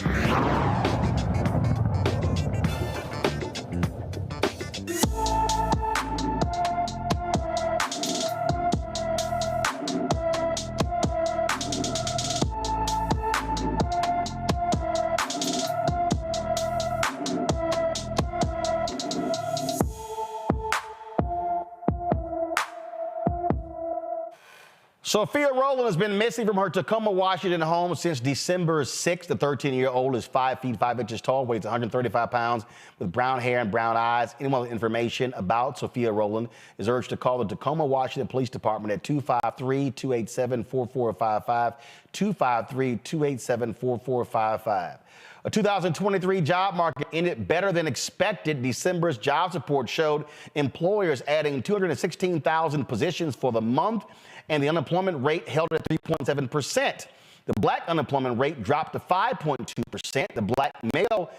Sophia Rowland has been missing from her Tacoma, Washington home since December 6th. The 13-year-old is 5 feet 5 inches tall, weighs 135 pounds, with brown hair and brown eyes. Anyone with information about Sophia Rowland is urged to call the Tacoma, Washington Police Department at 253-287-4455, 253-287-4455. A 2023 job market ended better than expected. December's jobs report showed employers adding 216,000 positions for the month, and the unemployment rate held at 3.7%. The black unemployment rate dropped to 5.2%. The black male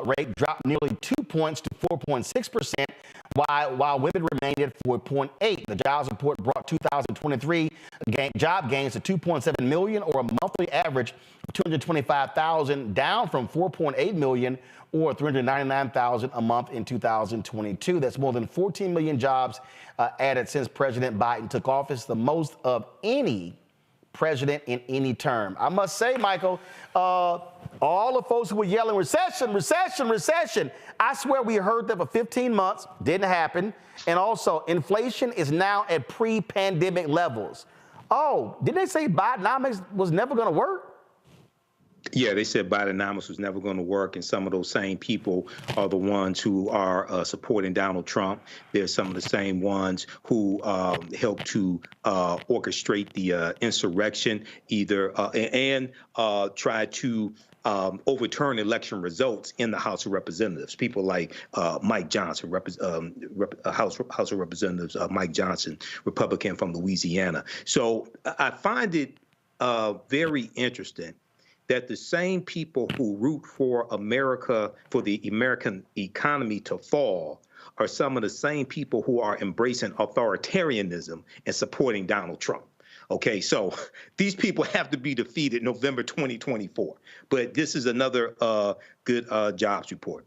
rate dropped nearly 2 points to 4.6%, while women remained at 4.8%. The jobs report brought 2023 job gains to 2.7 million, or a monthly average of 225,000, down from 4.8 million or 399,000 a month in 2022. That's more than 14 million jobs added since President Biden took office, the most of any president in any term. I must say, Michael, all the folks who were yelling recession, recession, recession, I swear we heard that for 15 months, didn't happen. And also, inflation is now at pre-pandemic levels. Oh, didn't they say Bidenomics was never going to work? Yeah, they said Bidenomics was never going to work, and some of those same people are the ones who are supporting Donald Trump. They're some of the same ones who helped to orchestrate the insurrection, and try to overturn election results in the House of Representatives. People like Mike Johnson, House of Representatives Mike Johnson, Republican from Louisiana. So I find it very interesting that the same people who root for America, for the American economy to fall, are some of the same people who are embracing authoritarianism and supporting Donald Trump. Okay, so these people have to be defeated November 2024. But this is another good jobs report.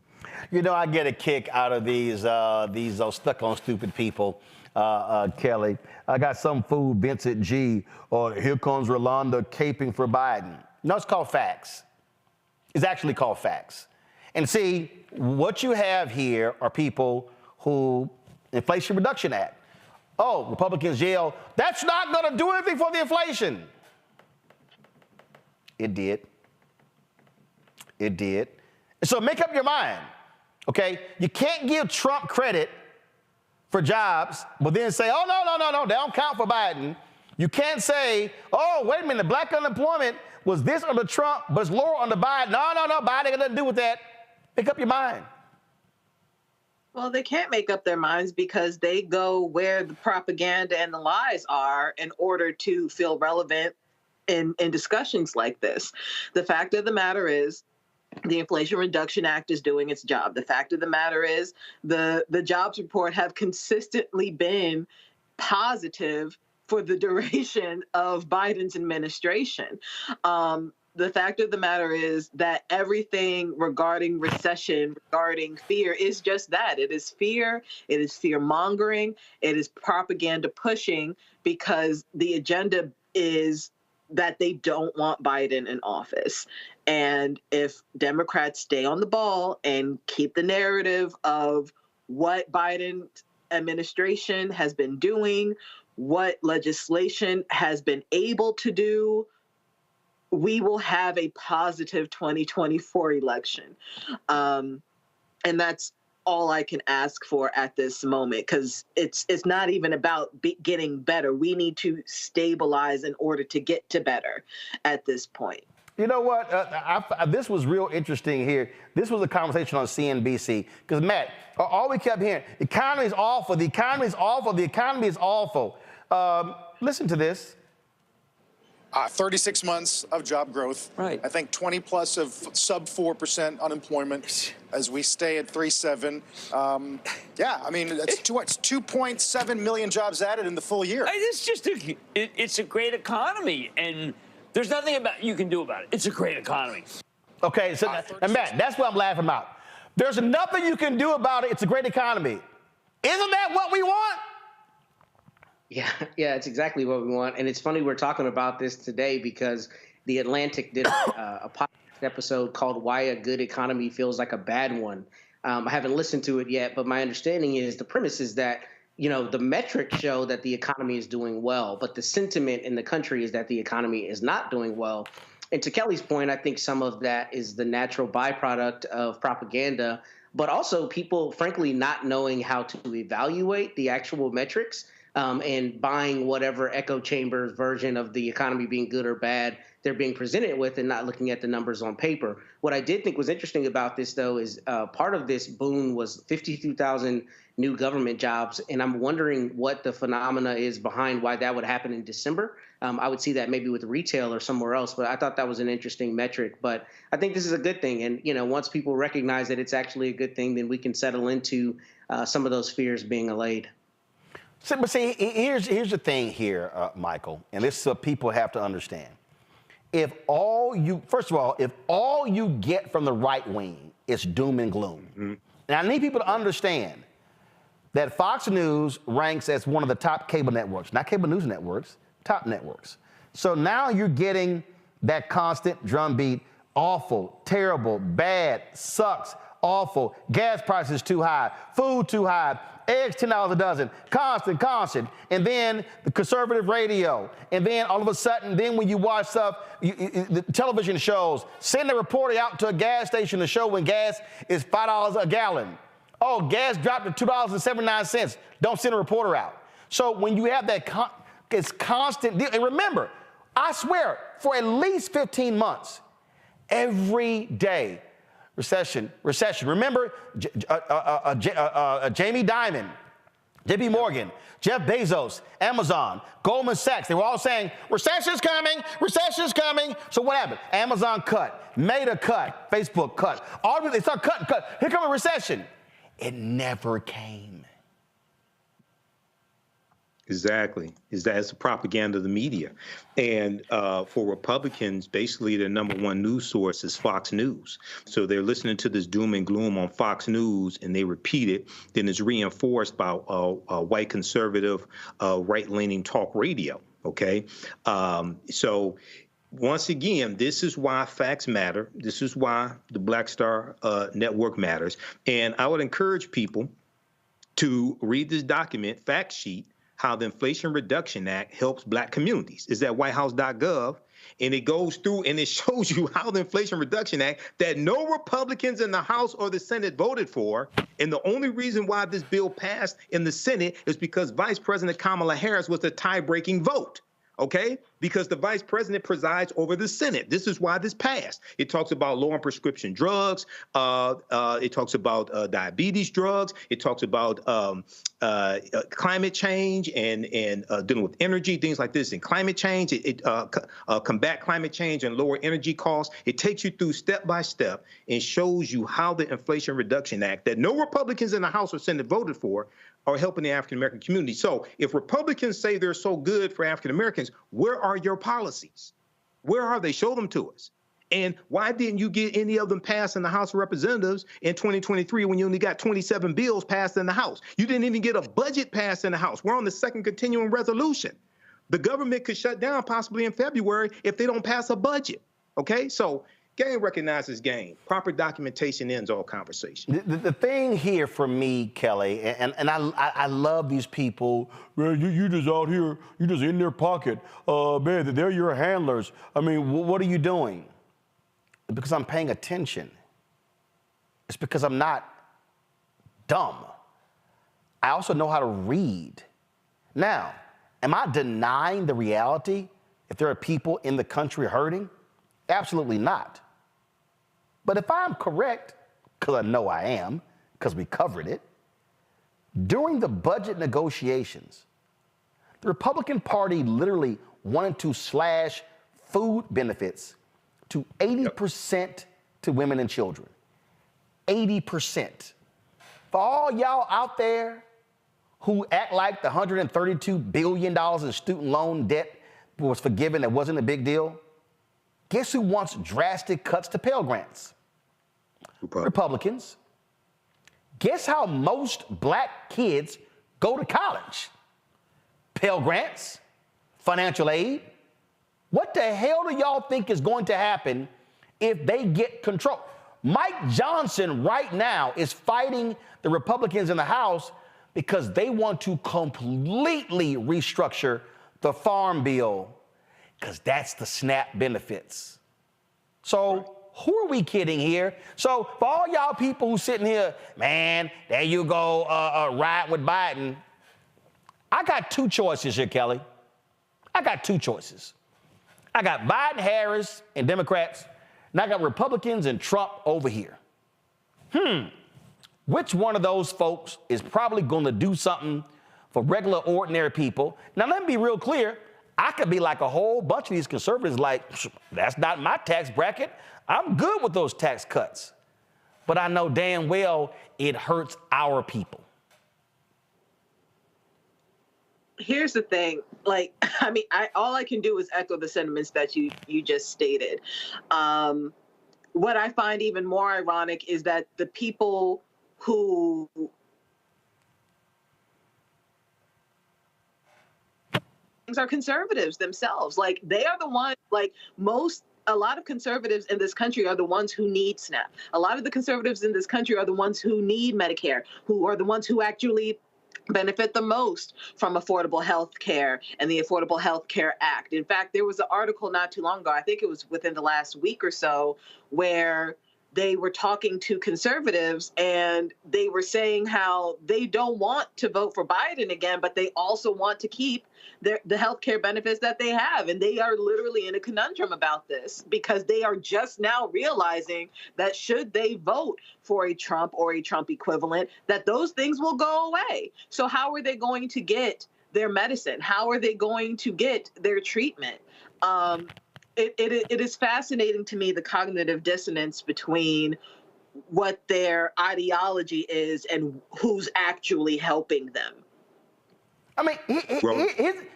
You know, I get a kick out of these stuck on stupid people, Kelly. I got some fool, Vincent G, or here comes Rolanda caping for Biden. No, it's called facts. It's actually called facts. And see, what you have here are people who, Inflation Reduction Act. Oh, Republicans yell, that's not going to do anything for the inflation. It did. It did. And so make up your mind, okay? You can't give Trump credit for jobs, but then say, oh, no, they don't count for Biden. You can't say, oh, wait a minute, black unemployment was this under Trump, but it's lower under Biden. No, Biden got nothing to do with that. Make up your mind. Well, they can't make up their minds because they go where the propaganda and the lies are in order to feel relevant in discussions like this. The fact of the matter is, the Inflation Reduction Act is doing its job. The fact of the matter is, the jobs report have consistently been positive for the duration of Biden's administration. The fact of the matter is that everything regarding recession, regarding fear, is just that. It is fear. It is fear mongering. It is propaganda pushing, because the agenda is that they don't want Biden in office. And if Democrats stay on the ball and keep the narrative of what Biden administration has been doing, what legislation has been able to do, we will have a positive 2024 election. And that's all I can ask for at this moment, because it's not even about getting better. We need to stabilize in order to get to better at this point. You know what? This was real interesting here. This was a conversation on CNBC, because, Matt, all we kept hearing, the economy is awful, the economy is awful, the economy is awful. Listen to this. 36 months of job growth. Right. I think 20 plus of sub 4% unemployment as we stay at 3.7. Yeah, I mean, it's 2.7 million jobs added in the full year. It's just it's a great economy, and there's nothing you can do about it. It's a great economy. Okay, so and Matt, that's what I'm laughing about. There's nothing you can do about it. It's a great economy. Isn't that what we want? Yeah, it's exactly what we want. And it's funny we're talking about this today because The Atlantic did a podcast episode called Why a Good Economy Feels Like a Bad One. I haven't listened to it yet, but my understanding is the premise is that the metrics show that the economy is doing well, but the sentiment in the country is that the economy is not doing well. And to Kelly's point, I think some of that is the natural byproduct of propaganda, but also people, frankly, not knowing how to evaluate the actual metrics and buying whatever echo chamber version of the economy being good or bad they're being presented with and not looking at the numbers on paper. What I did think was interesting about this, though, is part of this boon was 52,000 new government jobs. And I'm wondering what the phenomena is behind why that would happen in December. I would see that maybe with retail or somewhere else, but I thought that was an interesting metric. But I think this is a good thing. And, once people recognize that it's actually a good thing, then we can settle into some of those fears being allayed. But see, here's the thing here, Michael, and this is what people have to understand. First of all, if all you get from the right wing is doom and gloom, and I need people to understand that Fox News ranks as one of the top cable networks, not cable news networks, top networks. So now you're getting that constant drumbeat, awful, terrible, bad, sucks, awful, gas prices too high, food too high, eggs $10 a dozen, constant, and then the conservative radio, and then all of a sudden, then when you watch stuff, the television shows, send a reporter out to a gas station to show when gas is $5 a gallon. Oh, gas dropped to $2.79. Don't send a reporter out. So when you have that, it's constant deal. And remember, I swear, for at least 15 months, every day, recession. Remember, Jamie Dimon, JP Morgan, Jeff Bezos, Amazon, Goldman Sachs, they were all saying, recession's coming. So what happened? Amazon cut, Meta cut, Facebook cut. All of it, they start cutting. Here comes a recession. It never came. Exactly. That's the propaganda of the media. And for Republicans, basically their number one news source is Fox News. So they're listening to this doom and gloom on Fox News and they repeat it. Then it's reinforced by white conservative, right-leaning talk radio. Okay. So once again, this is why facts matter. This is why the Black Star Network matters. And I would encourage people to read this document, fact sheet, how the Inflation Reduction Act helps black communities. It's at whitehouse.gov, and it goes through and it shows you how the Inflation Reduction Act that no Republicans in the House or the Senate voted for, and the only reason why this bill passed in the Senate is because Vice President Kamala Harris was the tie-breaking vote. Okay? Because the vice president presides over the Senate. This is why this passed. It talks about lowering prescription drugs. It talks about diabetes drugs. It talks about climate change and dealing with energy, things like this. And climate change, it combat climate change and lower energy costs. It takes you through step by step and shows you how the Inflation Reduction Act that no Republicans in the House or Senate voted for are helping the African-American community. So if Republicans say they're so good for African-Americans, where are your policies? Where are they? Show them to us. And why didn't you get any of them passed in the House of Representatives in 2023 when you only got 27 bills passed in the House? You didn't even get a budget passed in the House. We're on the second continuing resolution. The government could shut down possibly in February if they don't pass a budget. Okay? So game recognizes game. Proper documentation ends all conversation. The thing here for me, Kelly, and I love these people. Man, you just out here, you just in their pocket. Man, they're your handlers. I mean, what are you doing? Because I'm paying attention. It's because I'm not dumb. I also know how to read. Now, am I denying the reality if there are people in the country hurting? Absolutely not. But if I'm correct, because I know I am, because we covered it, during the budget negotiations, the Republican Party literally wanted to slash food benefits to 80% to women and children. 80%. For all y'all out there who act like the $132 billion in student loan debt was forgiven, that wasn't a big deal, guess who wants drastic cuts to Pell Grants? Republicans. Guess how most black kids go to college? Pell Grants, financial aid. What the hell do y'all think is going to happen if they get control? Mike Johnson right now is fighting the Republicans in the House because they want to completely restructure the Farm Bill because that's the SNAP benefits. So who are we kidding here? So for all y'all people who sitting here, man, there you go, ride with Biden. I got two choices here, Kelly. I got two choices. I got Biden, Harris, and Democrats, and I got Republicans and Trump over here. Which one of those folks is probably going to do something for regular, ordinary people? Now, let me be real clear. I could be like a whole bunch of these conservatives, like, that's not my tax bracket. I'm good with those tax cuts. But I know damn well it hurts our people. Here's the thing. Like, I mean, all I can do is echo the sentiments that you just stated. What I find even more ironic is that the people who are conservatives themselves, like they are the ones, like a lot of conservatives in this country are the ones who need SNAP. A lot of the conservatives in this country are the ones who need Medicare, who are the ones who actually benefit the most from affordable health care and the Affordable Health Care Act. In fact, there was an article not too long ago, I think it was within the last week or so, where they were talking to conservatives and they were saying how they don't want to vote for Biden again, but they also want to keep the health care benefits that they have. And they are literally in a conundrum about this because they are just now realizing that should they vote for a Trump or a Trump equivalent, that those things will go away. So how are they going to get their medicine? How are they going to get their treatment? It is fascinating to me, the cognitive dissonance between what their ideology is and who's actually helping them. I mean,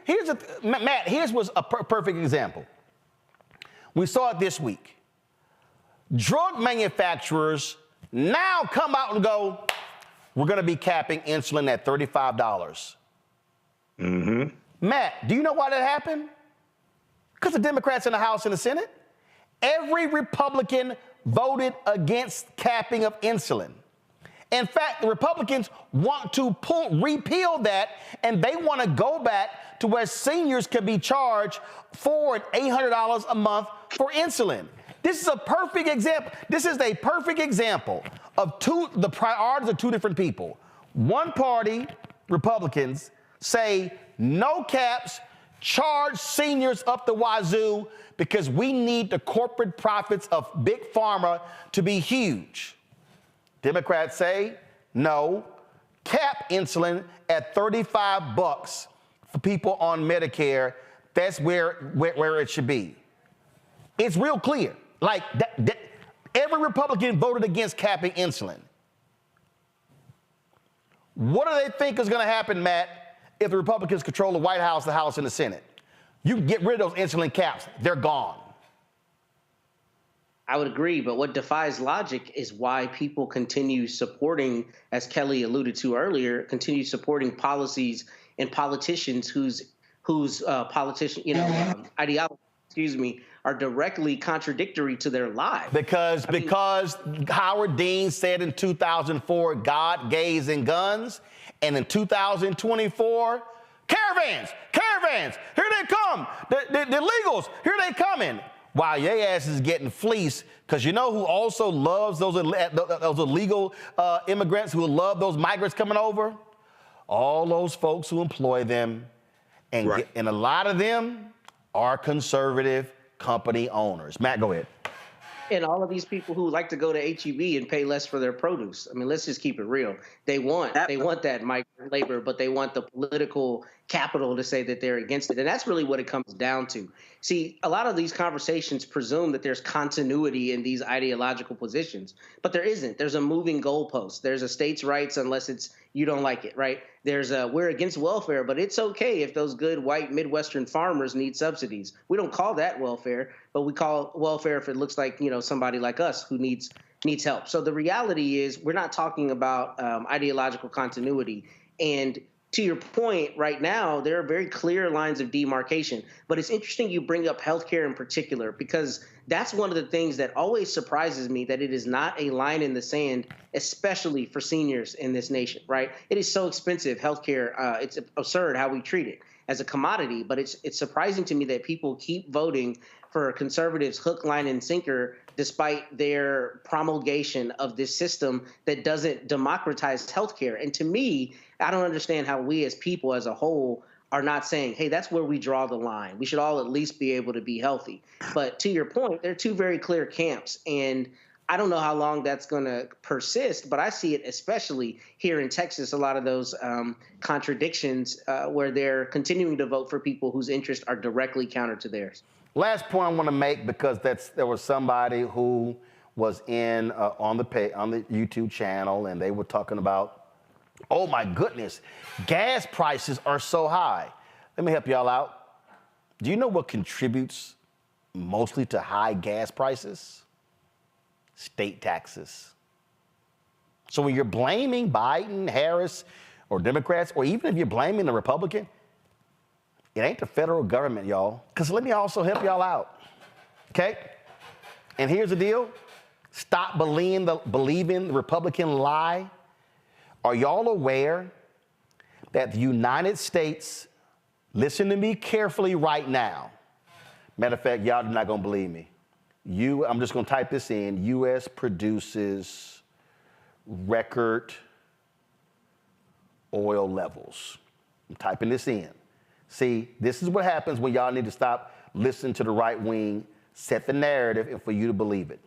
here's was a perfect example. We saw it this week. Drug manufacturers now come out and go, we're going to be capping insulin at $35. Matt, do you know why that happened? Because the Democrats in the House and the Senate. Every Republican voted against capping of insulin. In fact, the Republicans want to repeal that, and they want to go back to where seniors can be charged $400 and $800 a month for insulin. This is a perfect example. This is a perfect example of the priorities of two different people. One party, Republicans, say no caps, charge seniors up the wazoo because we need the corporate profits of big pharma to be huge. Democrats say, no, cap insulin at $35 for people on Medicare. That's where it should be. It's real clear. Like, every Republican voted against capping insulin. What do they think is going to happen, Matt, if the Republicans control the White House, the House, and the Senate? You can get rid of those insulin caps. They're gone. I would agree, but what defies logic is why people continue supporting, as Kelly alluded to earlier, continue supporting policies and politicians whose ideology, are directly contradictory to their lives. Because Howard Dean said in 2004, God, gays, and guns, and in 2024, caravans, here they come, the illegals, here they coming. While your ass is getting fleeced, because you know who also loves those illegal immigrants, who love those migrants coming over? All those folks who employ them, and a lot of them are conservative company owners. Matt, go ahead. And all of these people who like to go to H-E-B and pay less for their produce. I mean, let's just keep it real. They want that migrant labor, but they want the political capital to say that they're against it. And that's really what it comes down to. See, a lot of these conversations presume that there's continuity in these ideological positions, but there isn't. There's a moving goalpost. There's a states' rights unless you don't like it, right? There's we're against welfare, but it's okay if those good white Midwestern farmers need subsidies. We don't call that welfare, but we call welfare if it looks like, somebody like us who needs help. So the reality is we're not talking about ideological continuity. And to your point, right now, there are very clear lines of demarcation. But it's interesting you bring up healthcare in particular, because that's one of the things that always surprises me, that it is not a line in the sand, especially for seniors in this nation, right? It is so expensive, healthcare. It's absurd how we treat it as a commodity. But it's surprising to me that people keep voting for conservatives hook, line, and sinker, despite their promulgation of this system that doesn't democratize healthcare. And to me, I don't understand how we as people as a whole are not saying, hey, that's where we draw the line. We should all at least be able to be healthy. But to your point, there are two very clear camps. And I don't know how long that's going to persist, but I see it especially here in Texas, a lot of those contradictions where they're continuing to vote for people whose interests are directly counter to theirs. Last point I want to make, because there was somebody who was in on the YouTube channel, and they were talking about, oh my goodness, gas prices are so high. Let me help y'all out. Do you know what contributes mostly to high gas prices? State taxes. So when you're blaming Biden, Harris, or Democrats, or even if you're blaming the Republican, it ain't the federal government, y'all. Because let me also help y'all out, okay? And here's the deal. Stop believing the Republican lie. Are y'all aware that the United States, listen to me carefully right now. Matter of fact, y'all are not going to believe me. I'm just going to type this in. U.S. produces record oil levels. I'm typing this in. See, this is what happens when y'all need to stop listening to the right wing, set the narrative, and for you to believe it.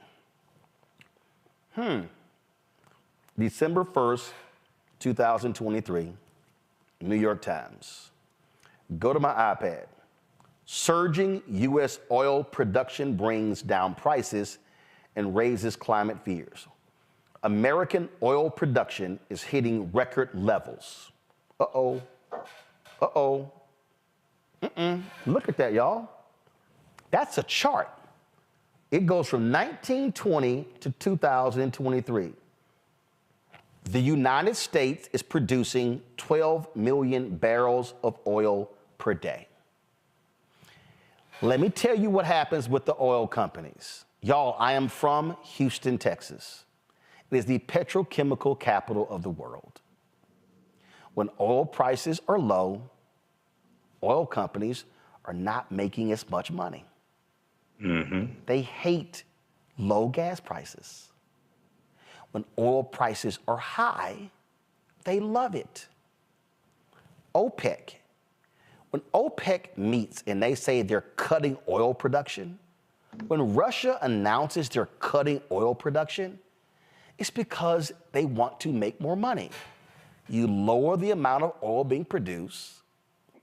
December 1st, 2023, New York Times. Go to my iPad. Surging U.S. oil production brings down prices and raises climate fears. American oil production is hitting record levels. Uh-oh. Uh-oh. Look at that, y'all. That's a chart. It goes from 1920 to 2023. The United States is producing 12 million barrels of oil per day. Let me tell you what happens with the oil companies. Y'all, I am from Houston, Texas. It is the petrochemical capital of the world. When oil prices are low, oil companies are not making as much money. They hate low gas prices. When oil prices are high, they love it. OPEC. When OPEC meets and they say they're cutting oil production, when Russia announces they're cutting oil production, it's because they want to make more money. You lower the amount of oil being produced,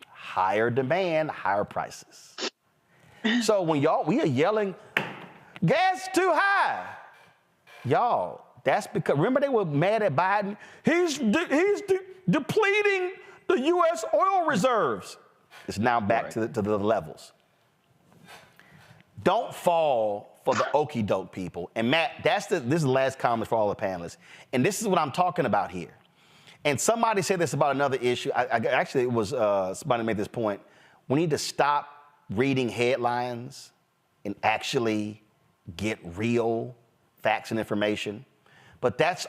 higher demand, higher prices. So when we are yelling, gas too high, y'all, that's because, remember they were mad at Biden? He's depleting the U.S. oil reserves. It's now back to the levels. Don't fall for the okie doke people. And Matt, this is the last comment for all the panelists. And this is what I'm talking about here. And somebody said this about another issue. Actually, it was somebody made this point. We need to stop reading headlines and actually get real facts and information. But that's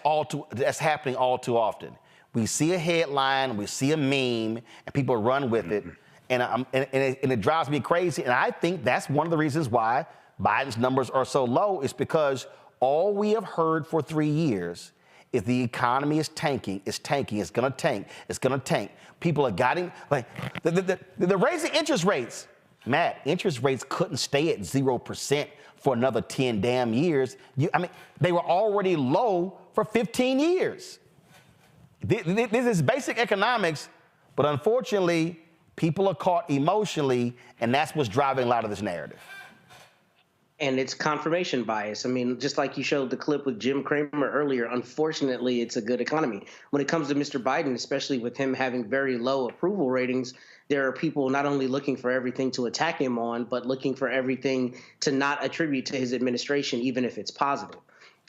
happening all too often. We see a headline, we see a meme, and people run with it, and it drives me crazy. And I think that's one of the reasons why Biden's numbers are so low, is because all we have heard for 3 years is the economy is tanking, it's gonna tank, it's gonna tank. People are they're raising interest rates. Matt, interest rates couldn't stay at 0% for another 10 damn years. They were already low for 15 years. This is basic economics, but unfortunately, people are caught emotionally, and that's what's driving a lot of this narrative. And it's confirmation bias. I mean, just like you showed the clip with Jim Cramer earlier, unfortunately, it's a good economy. When it comes to Mr. Biden, especially with him having very low approval ratings, there are people not only looking for everything to attack him on, but looking for everything to not attribute to his administration, even if it's positive.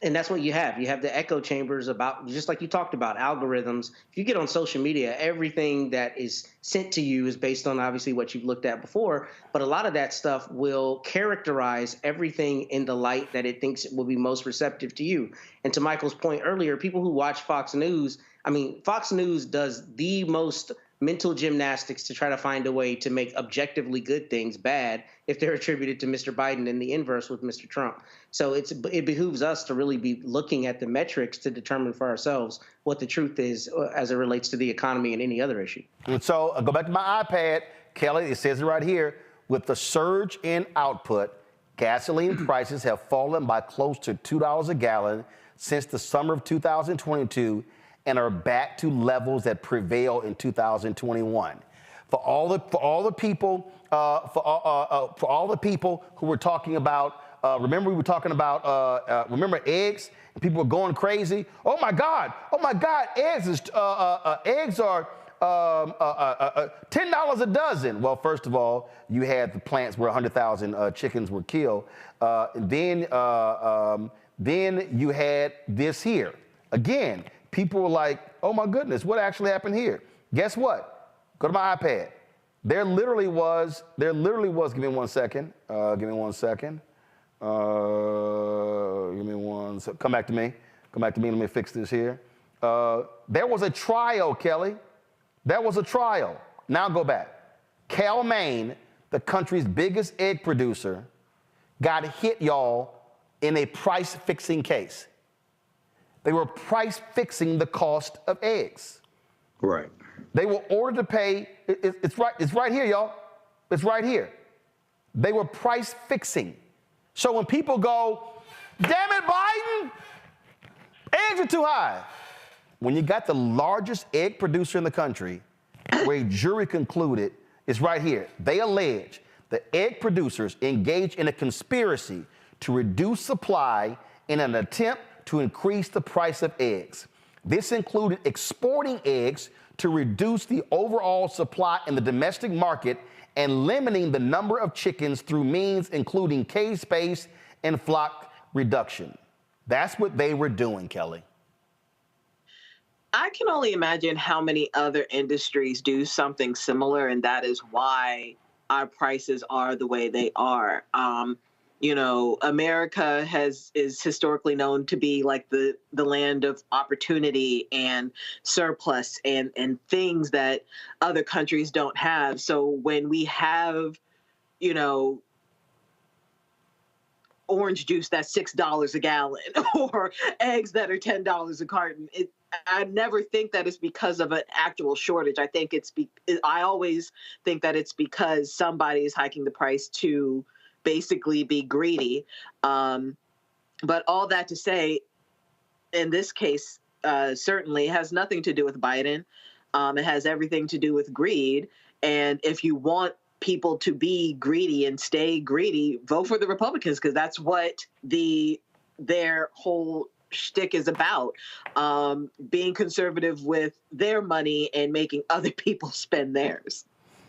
And that's what you have. You have the echo chambers about, just like you talked about, algorithms. If you get on social media, everything that is sent to you is based on obviously what you've looked at before. But a lot of that stuff will characterize everything in the light that it thinks will be most receptive to you. And to Michael's point earlier, people who watch Fox News, I mean, Fox News does the most mental gymnastics to try to find a way to make objectively good things bad if they're attributed to Mr. Biden, and the inverse with Mr. Trump. So it behooves us to really be looking at the metrics to determine for ourselves what the truth is as it relates to the economy and any other issue. And so I go back to my iPad, Kelly, it says it right here, with the surge in output, gasoline prices have fallen by close to $2 a gallon since the summer of 2022 and are back to levels that prevailed in 2021. For all the people who were talking about, remember we were talking about, remember eggs? And people were going crazy. Oh my God, eggs are $10 a dozen. Well, first of all, you had the plants where 100,000 chickens were killed. Then you had this here. Again, people were like, oh my goodness, what actually happened here? Guess what? Go to my iPad. There literally was, give me one second. Come back to me, let me fix this here. There was a trial, Kelly. There was a trial. Now go back. Cal, Maine, the country's biggest egg producer, got hit, y'all, in a price-fixing case. They were price-fixing the cost of eggs. Right. They were ordered to pay, it's right here, y'all. It's right here. They were price-fixing. So when people go, damn it, Biden, eggs are too high. When you got the largest egg producer in the country, where a jury concluded, it's right here. They allege the egg producers engaged in a conspiracy to reduce supply in an attempt to increase the price of eggs. This included exporting eggs to reduce the overall supply in the domestic market and limiting the number of chickens through means including cage space and flock reduction. That's what they were doing, Kelly. I can only imagine how many other industries do something similar, and that is why our prices are the way they are. You know, America is historically known to be like the land of opportunity and surplus and things that other countries don't have. So when we have, you know, orange juice that's $6 a gallon or eggs that are $10 a carton, I never think that it's because of an actual shortage. I think I always think that it's because somebody is hiking the price to basically be greedy. But all that to say, in this case, certainly has nothing to do with Biden. It has everything to do with greed. And if you want people to be greedy and stay greedy, vote for the Republicans, because that's what their whole shtick is about, being conservative with their money and making other people spend theirs.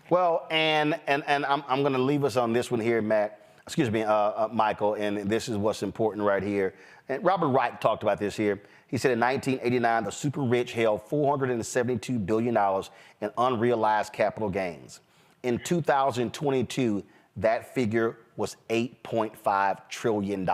Well, and I'm going to leave us on this one here, Michael, and this is what's important right here. And Robert Wright talked about this here. He said in 1989, the super rich held $472 billion in unrealized capital gains. In 2022, that figure was $8.5 trillion.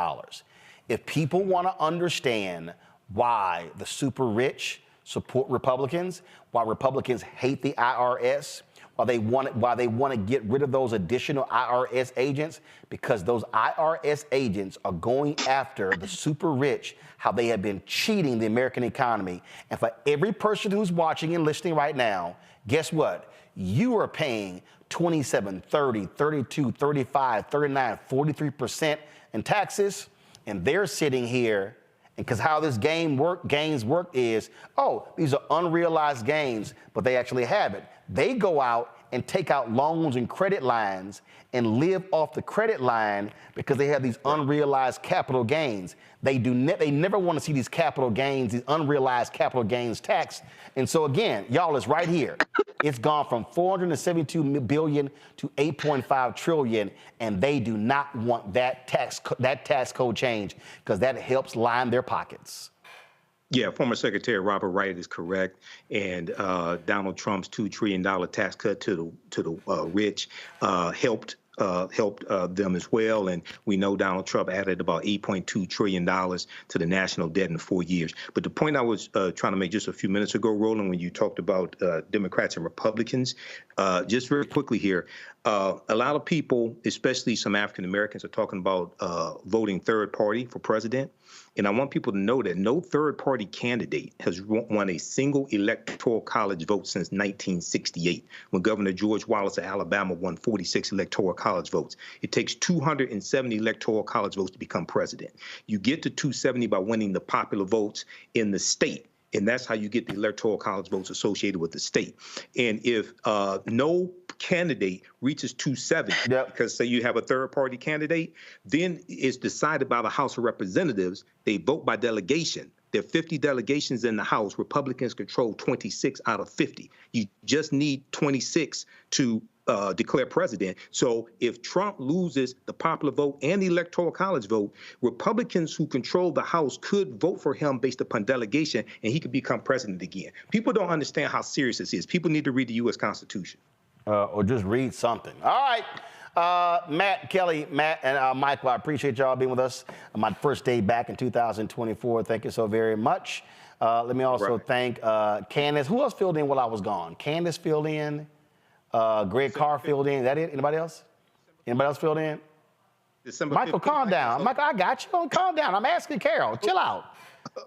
If people want to understand why the super rich support Republicans, why Republicans hate the IRS, why they want to get rid of those additional IRS agents, because those IRS agents are going after the super rich, how they have been cheating the American economy. And for every person who's watching and listening right now, guess what? You are paying 27, 30, 32, 35, 39, 43% in taxes, and they're sitting here, and because how this gains work is, oh, these are unrealized gains, but they actually have it. They go out and take out loans and credit lines and live off the credit line because they have these unrealized capital gains. They never want to see these capital gains, these unrealized capital gains taxed. And so again, y'all, it's right here. It's gone from $472 billion to $8.5 trillion, and they do not want that tax code change because that helps line their pockets. Yeah, former Secretary Robert Wright is correct, and Donald Trump's $2 trillion tax cut to the rich helped them as well. And we know Donald Trump added about $8.2 trillion to the national debt in 4 years. But the point I was trying to make just a few minutes ago, Roland, when you talked about Democrats and Republicans, just very quickly here, a lot of people, especially some African Americans, are talking about voting third party for president. And I want people to know that no third party candidate has won a single electoral college vote since 1968, when Governor George Wallace of Alabama won 46 electoral college votes. It takes 270 electoral college votes to become president. You get to 270 by winning the popular votes in the state. And that's how you get the electoral college votes associated with the state. And if no candidate reaches 270, because say you have a third party candidate, then it's decided by the House of Representatives. They vote by delegation. There are 50 delegations in the House. Republicans control 26 out of 50. You just need 26 to declare president. So if Trump loses the popular vote and the electoral college vote, Republicans who control the House could vote for him based upon delegation, and he could become president again. People don't understand how serious this is. People need to read the U.S. Constitution. Or just read something. All right. Matt, Kelly, Matt, and Michael, I appreciate y'all being with us on my first day back in 2024. Thank you so very much. Let me also thank Candace. Who else filled in while I was gone? Candace filled in. Greg Carr filled in. Is that it? Anybody else? Anybody else filled in? Michael, calm down. Michael, I got you. Calm down. I'm asking Carol. Chill out.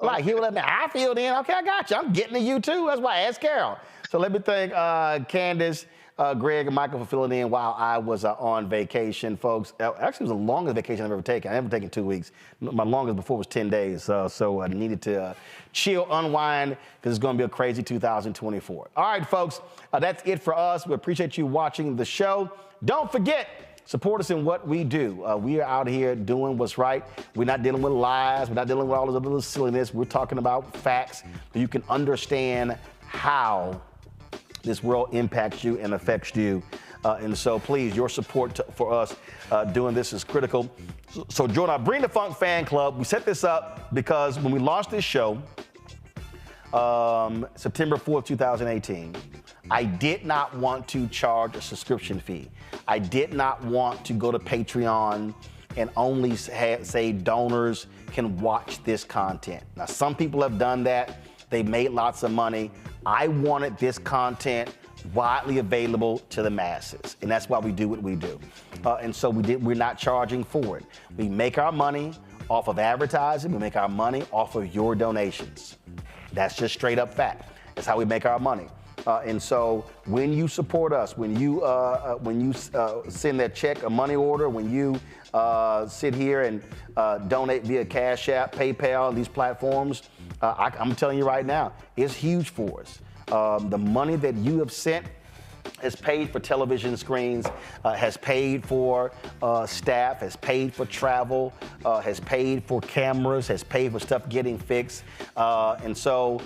Like, he will let me. I filled in. Okay, I got you. I'm getting to you, too. That's why I asked Carol. So let me thank Candace, Greg, and Michael for filling in while I was on vacation, folks. Actually, it was the longest vacation I've ever taken. I've never taken 2 weeks. My longest before was 10 days. So I needed to chill, unwind, because it's going to be a crazy 2024. All right, folks, that's it for us. We appreciate you watching the show. Don't forget, support us in what we do. We are out here doing what's right. We're not dealing with lies. We're not dealing with all this other silliness. We're talking about facts so you can understand how this world impacts you and affects you. And so please, your support for us doing this is critical. So join our Bring the Funk fan club. We set this up because when we launched this show, September 4th, 2018, I did not want to charge a subscription fee. I did not want to go to Patreon and only say donors can watch this content. Now, some people have done that. They made lots of money. I wanted this content widely available to the masses, and that's why we do what we do. And so we're not charging for it. We make our money off of advertising. We make our money off of your donations. That's just straight up fact. That's how we make our money. And so when you support us, when you send that check, a money order, when you sit here and donate via Cash App, PayPal, these platforms, I'm telling you right now, it's huge for us. The money that you have sent has paid for television screens, has paid for staff, has paid for travel, has paid for cameras, has paid for stuff getting fixed. And so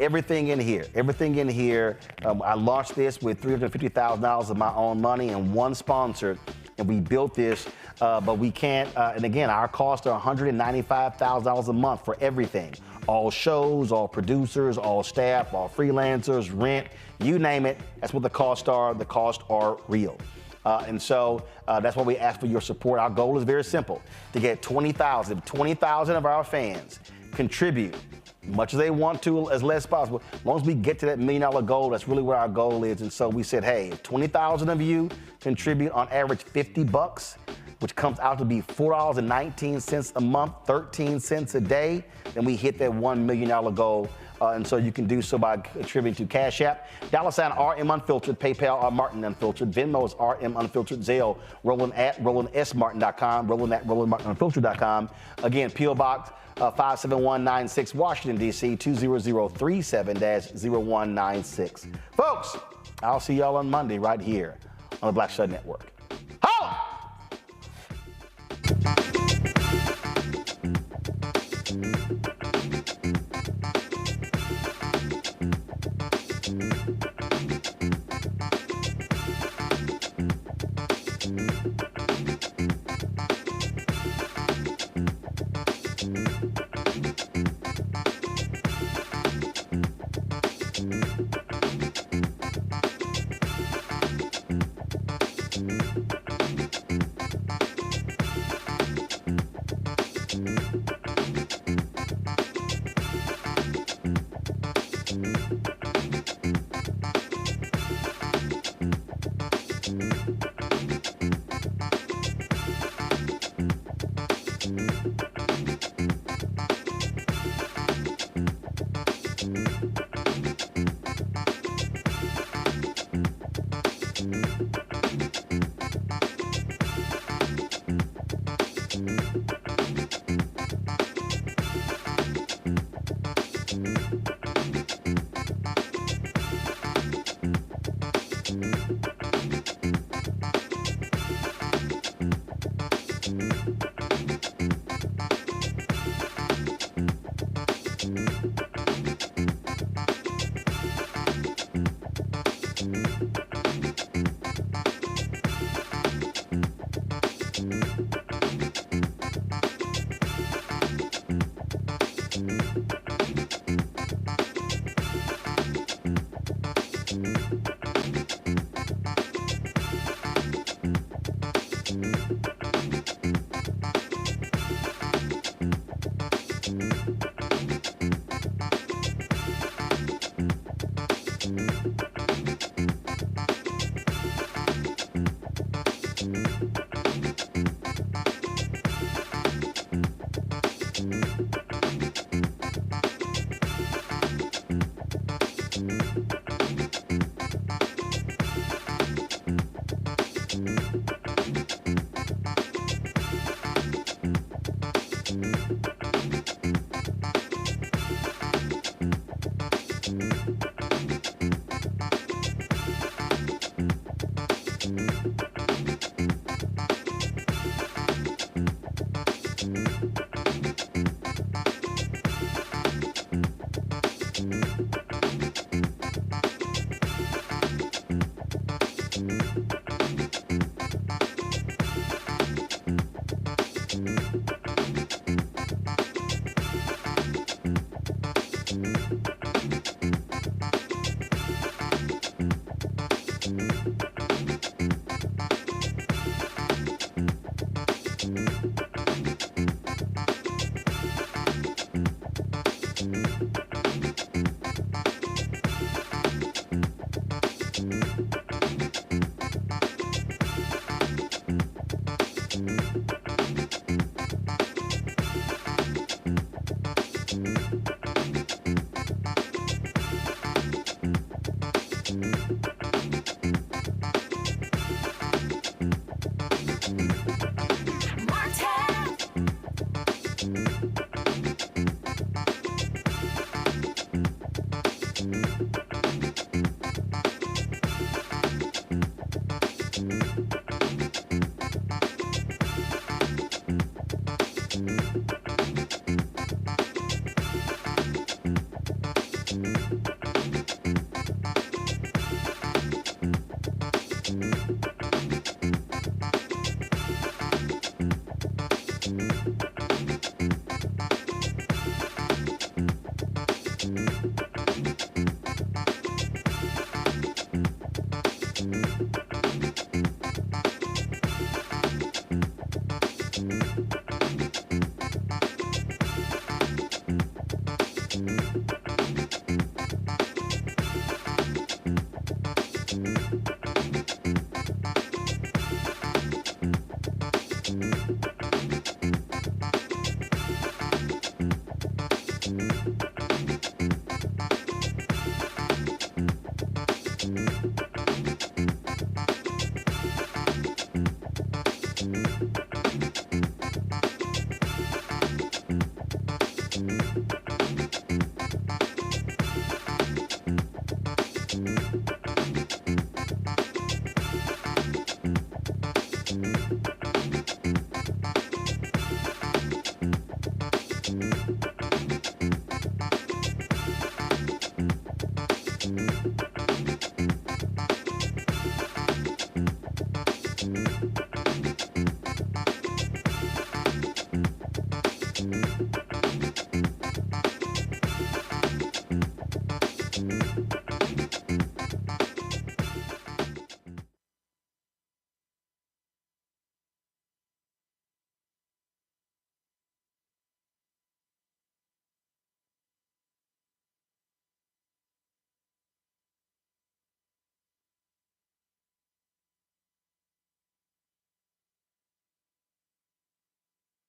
everything in here, I launched this with $350,000 of my own money and one sponsor, and we built this, but we can't, and again, our costs are $195,000 a month for everything. All shows, all producers, all staff, all freelancers, rent, you name it. That's what the costs are. The costs are real. And so that's why we ask for your support. Our goal is very simple, to get 20,000 of our fans contribute as much as they want to, as less as possible. As long as we get to that $1 million goal, that's really what our goal is. And so we said, hey, if 20,000 of you contribute on average $50, which comes out to be $4.19 a month, 13 cents a day, then we hit that $1 million goal. And so you can do so by contributing to Cash App, $RM Unfiltered, PayPal, R Martin Unfiltered, Venmo is RM Unfiltered, Zelle, Roland at RolandSMartin.com, Roland at RolandMartinUnfiltered.com. Again, P.O. Box 57196 Washington, D.C., 20037-0196. Folks, I'll see y'all on Monday right here on the Black Star Network. Ho!